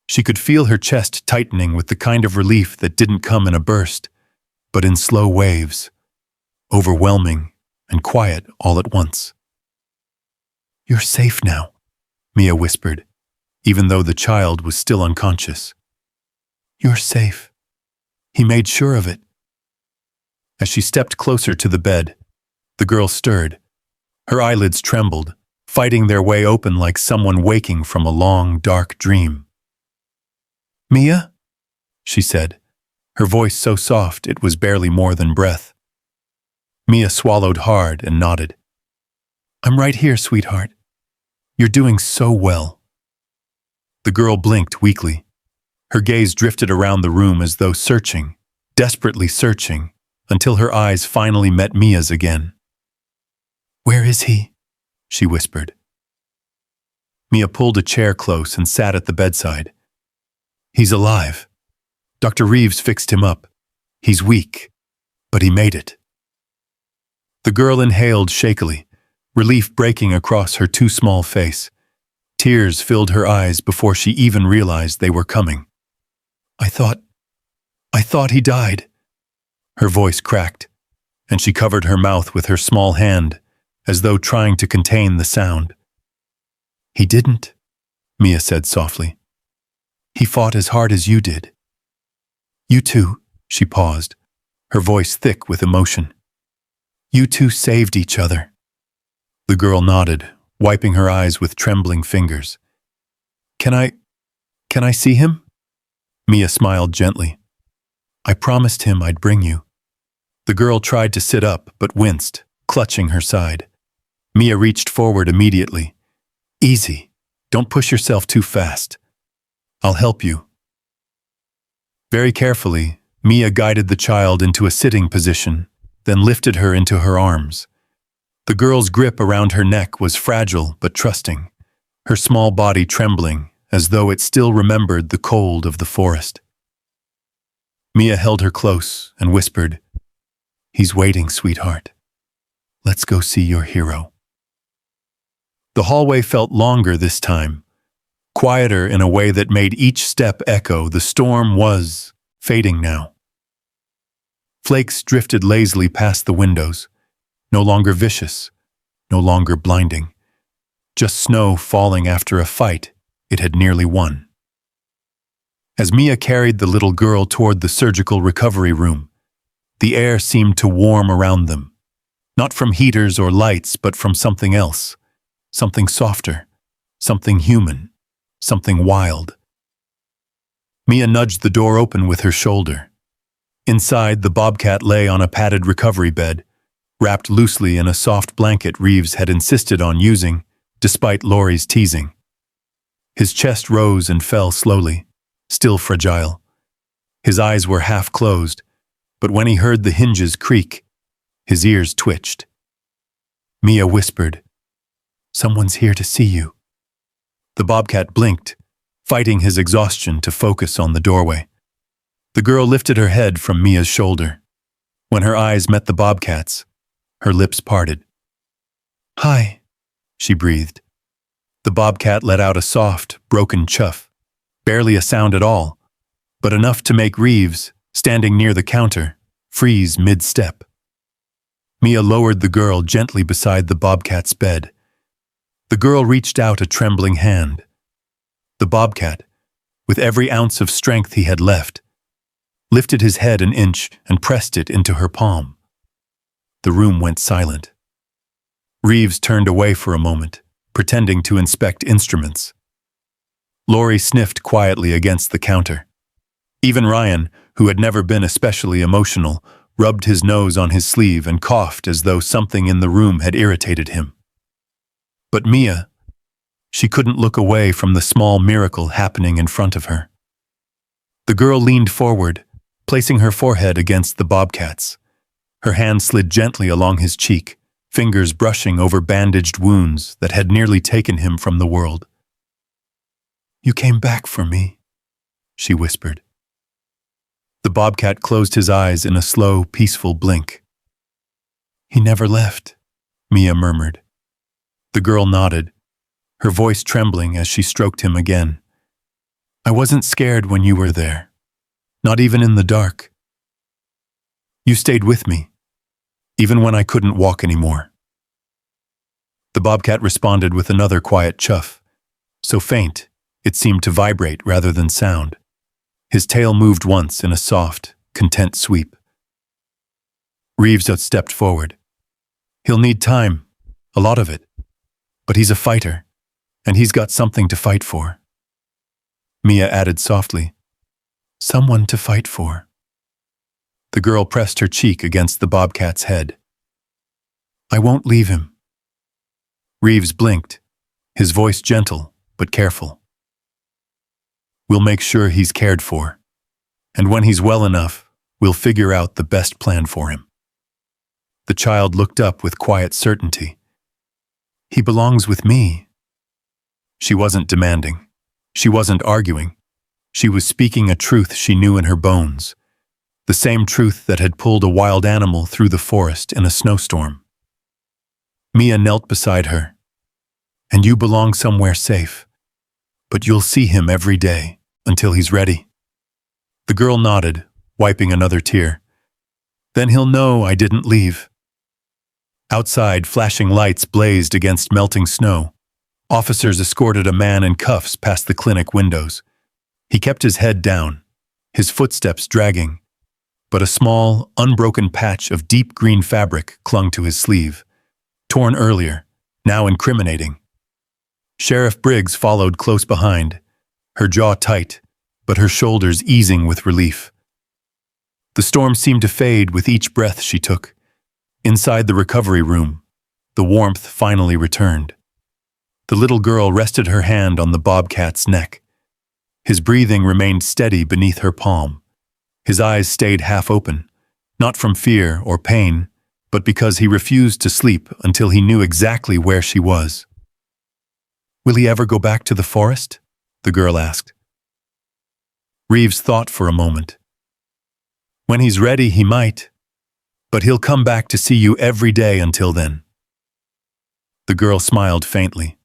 She could feel her chest tightening with the kind of relief that didn't come in a burst, but in slow waves, overwhelming and quiet all at once. "You're safe now," Mia whispered, even though the child was still unconscious. "You're safe." He made sure of it. As she stepped closer to the bed, the girl stirred. Her eyelids trembled, fighting their way open like someone waking from a long, dark dream. "Mia?" she said, her voice so soft it was barely more than breath. Mia swallowed hard and nodded. "I'm right here, sweetheart. You're doing so well." The girl blinked weakly. Her gaze drifted around the room as though searching, desperately searching, until her eyes finally met Mia's again. "Where is he?" she whispered. Mia pulled a chair close and sat at the bedside. "He's alive. Dr. Reeves fixed him up. He's weak, but he made it." The girl inhaled shakily, relief breaking across her too small face. Tears filled her eyes before she even realized they were coming. I thought he died." Her voice cracked, and she covered her mouth with her small hand, as though trying to contain the sound. "He didn't," Mia said softly. "He fought as hard as you did." "You two," she paused, her voice thick with emotion. "You two saved each other." The girl nodded, wiping her eyes with trembling fingers. Can I see him?" Mia smiled gently. "I promised him I'd bring you." The girl tried to sit up, but winced, clutching her side. Mia reached forward immediately. "Easy. Don't push yourself too fast. I'll help you." Very carefully, Mia guided the child into a sitting position, then lifted her into her arms. The girl's grip around her neck was fragile but trusting, her small body trembling as though it still remembered the cold of the forest. Mia held her close and whispered, "He's waiting, sweetheart. Let's go see your hero." The hallway felt longer this time, quieter in a way that made each step echo. The storm was fading now. Flakes drifted lazily past the windows, no longer vicious, no longer blinding, just snow falling after a fight it had nearly won. As Mia carried the little girl toward the surgical recovery room, the air seemed to warm around them, not from heaters or lights, but from something else, something softer, something human, something wild. Mia nudged the door open with her shoulder. Inside, the Bobcat lay on a padded recovery bed, wrapped loosely in a soft blanket Reeves had insisted on using, despite Laurie's teasing. His chest rose and fell slowly, still fragile. His eyes were half closed, but when he heard the hinges creak, his ears twitched. Mia whispered, "Someone's here to see you." The Bobcat blinked, fighting his exhaustion to focus on the doorway. The girl lifted her head from Mia's shoulder. When her eyes met the Bobcat's, her lips parted. "Hi," she breathed. The Bobcat let out a soft, broken chuff, barely a sound at all, but enough to make Reeves, standing near the counter, freeze mid-step. Mia lowered the girl gently beside the Bobcat's bed. The girl reached out a trembling hand. The Bobcat, with every ounce of strength he had left, lifted his head an inch and pressed it into her palm. The room went silent. Reeves turned away for a moment, pretending to inspect instruments. Lori sniffed quietly against the counter. Even Ryan, who had never been especially emotional, rubbed his nose on his sleeve and coughed as though something in the room had irritated him. But Mia, she couldn't look away from the small miracle happening in front of her. The girl leaned forward, placing her forehead against the Bobcat's. Her hand slid gently along his cheek, fingers brushing over bandaged wounds that had nearly taken him from the world. "You came back for me," she whispered. The Bobcat closed his eyes in a slow, peaceful blink. "He never left," Mia murmured. The girl nodded, her voice trembling as she stroked him again. "I wasn't scared when you were there, not even in the dark. You stayed with me, even when I couldn't walk anymore." The Bobcat responded with another quiet chuff, so faint it seemed to vibrate rather than sound. His tail moved once in a soft, content sweep. Reeves stepped forward. "He'll need time, a lot of it, but he's a fighter, and he's got something to fight for." Mia added softly, "Someone to fight for." The girl pressed her cheek against the Bobcat's head. "I won't leave him." Reeves blinked, his voice gentle but careful. "We'll make sure he's cared for, and when he's well enough, we'll figure out the best plan for him." The child looked up with quiet certainty. "He belongs with me." She wasn't demanding. She wasn't arguing. She was speaking a truth she knew in her bones, the same truth that had pulled a wild animal through the forest in a snowstorm. Mia knelt beside her. "And you belong somewhere safe, but you'll see him every day until he's ready." The girl nodded, wiping another tear. "Then he'll know I didn't leave." Outside, flashing lights blazed against melting snow. Officers escorted a man in cuffs past the clinic windows. He kept his head down, his footsteps dragging, but a small, unbroken patch of deep green fabric clung to his sleeve, torn earlier, now incriminating. Sheriff Briggs followed close behind, her jaw tight, but her shoulders easing with relief. The storm seemed to fade with each breath she took. Inside the recovery room, the warmth finally returned. The little girl rested her hand on the Bobcat's neck. His breathing remained steady beneath her palm. His eyes stayed half open, not from fear or pain, but because he refused to sleep until he knew exactly where she was. "Will he ever go back to the forest?" the girl asked. Reeves thought for a moment. "When he's ready, he might, but he'll come back to see you every day until then." The girl smiled faintly.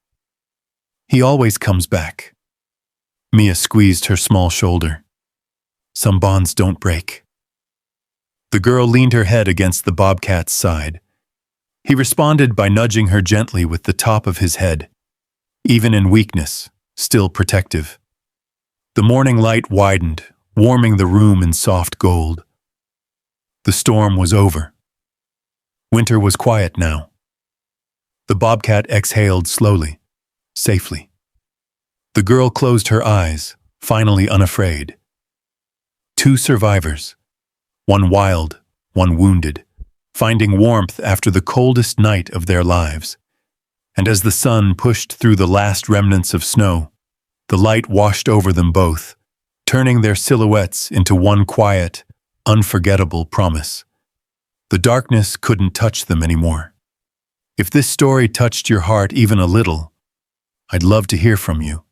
"He always comes back." Mia squeezed her small shoulder. "Some bonds don't break." The girl leaned her head against the Bobcat's side. He responded by nudging her gently with the top of his head. Even in weakness, still protective. The morning light widened, warming the room in soft gold. The storm was over. Winter was quiet now. The Bobcat exhaled slowly, safely. The girl closed her eyes, finally unafraid. Two survivors, one wild, one wounded, finding warmth after the coldest night of their lives. And as the sun pushed through the last remnants of snow, the light washed over them both, turning their silhouettes into one quiet, unforgettable promise. The darkness couldn't touch them anymore. If this story touched your heart even a little, I'd love to hear from you.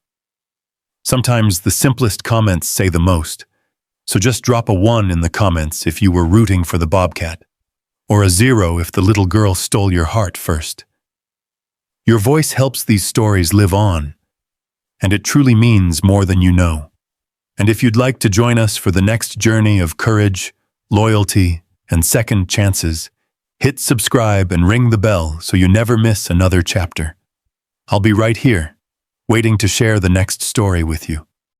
Sometimes the simplest comments say the most, so just drop a 1 in the comments if you were rooting for the Bobcat, or a 0 if the little girl stole your heart first. Your voice helps these stories live on, and it truly means more than you know. And if you'd like to join us for the next journey of courage, loyalty, and second chances, hit subscribe and ring the bell so you never miss another chapter. I'll be right here, waiting to share the next story with you.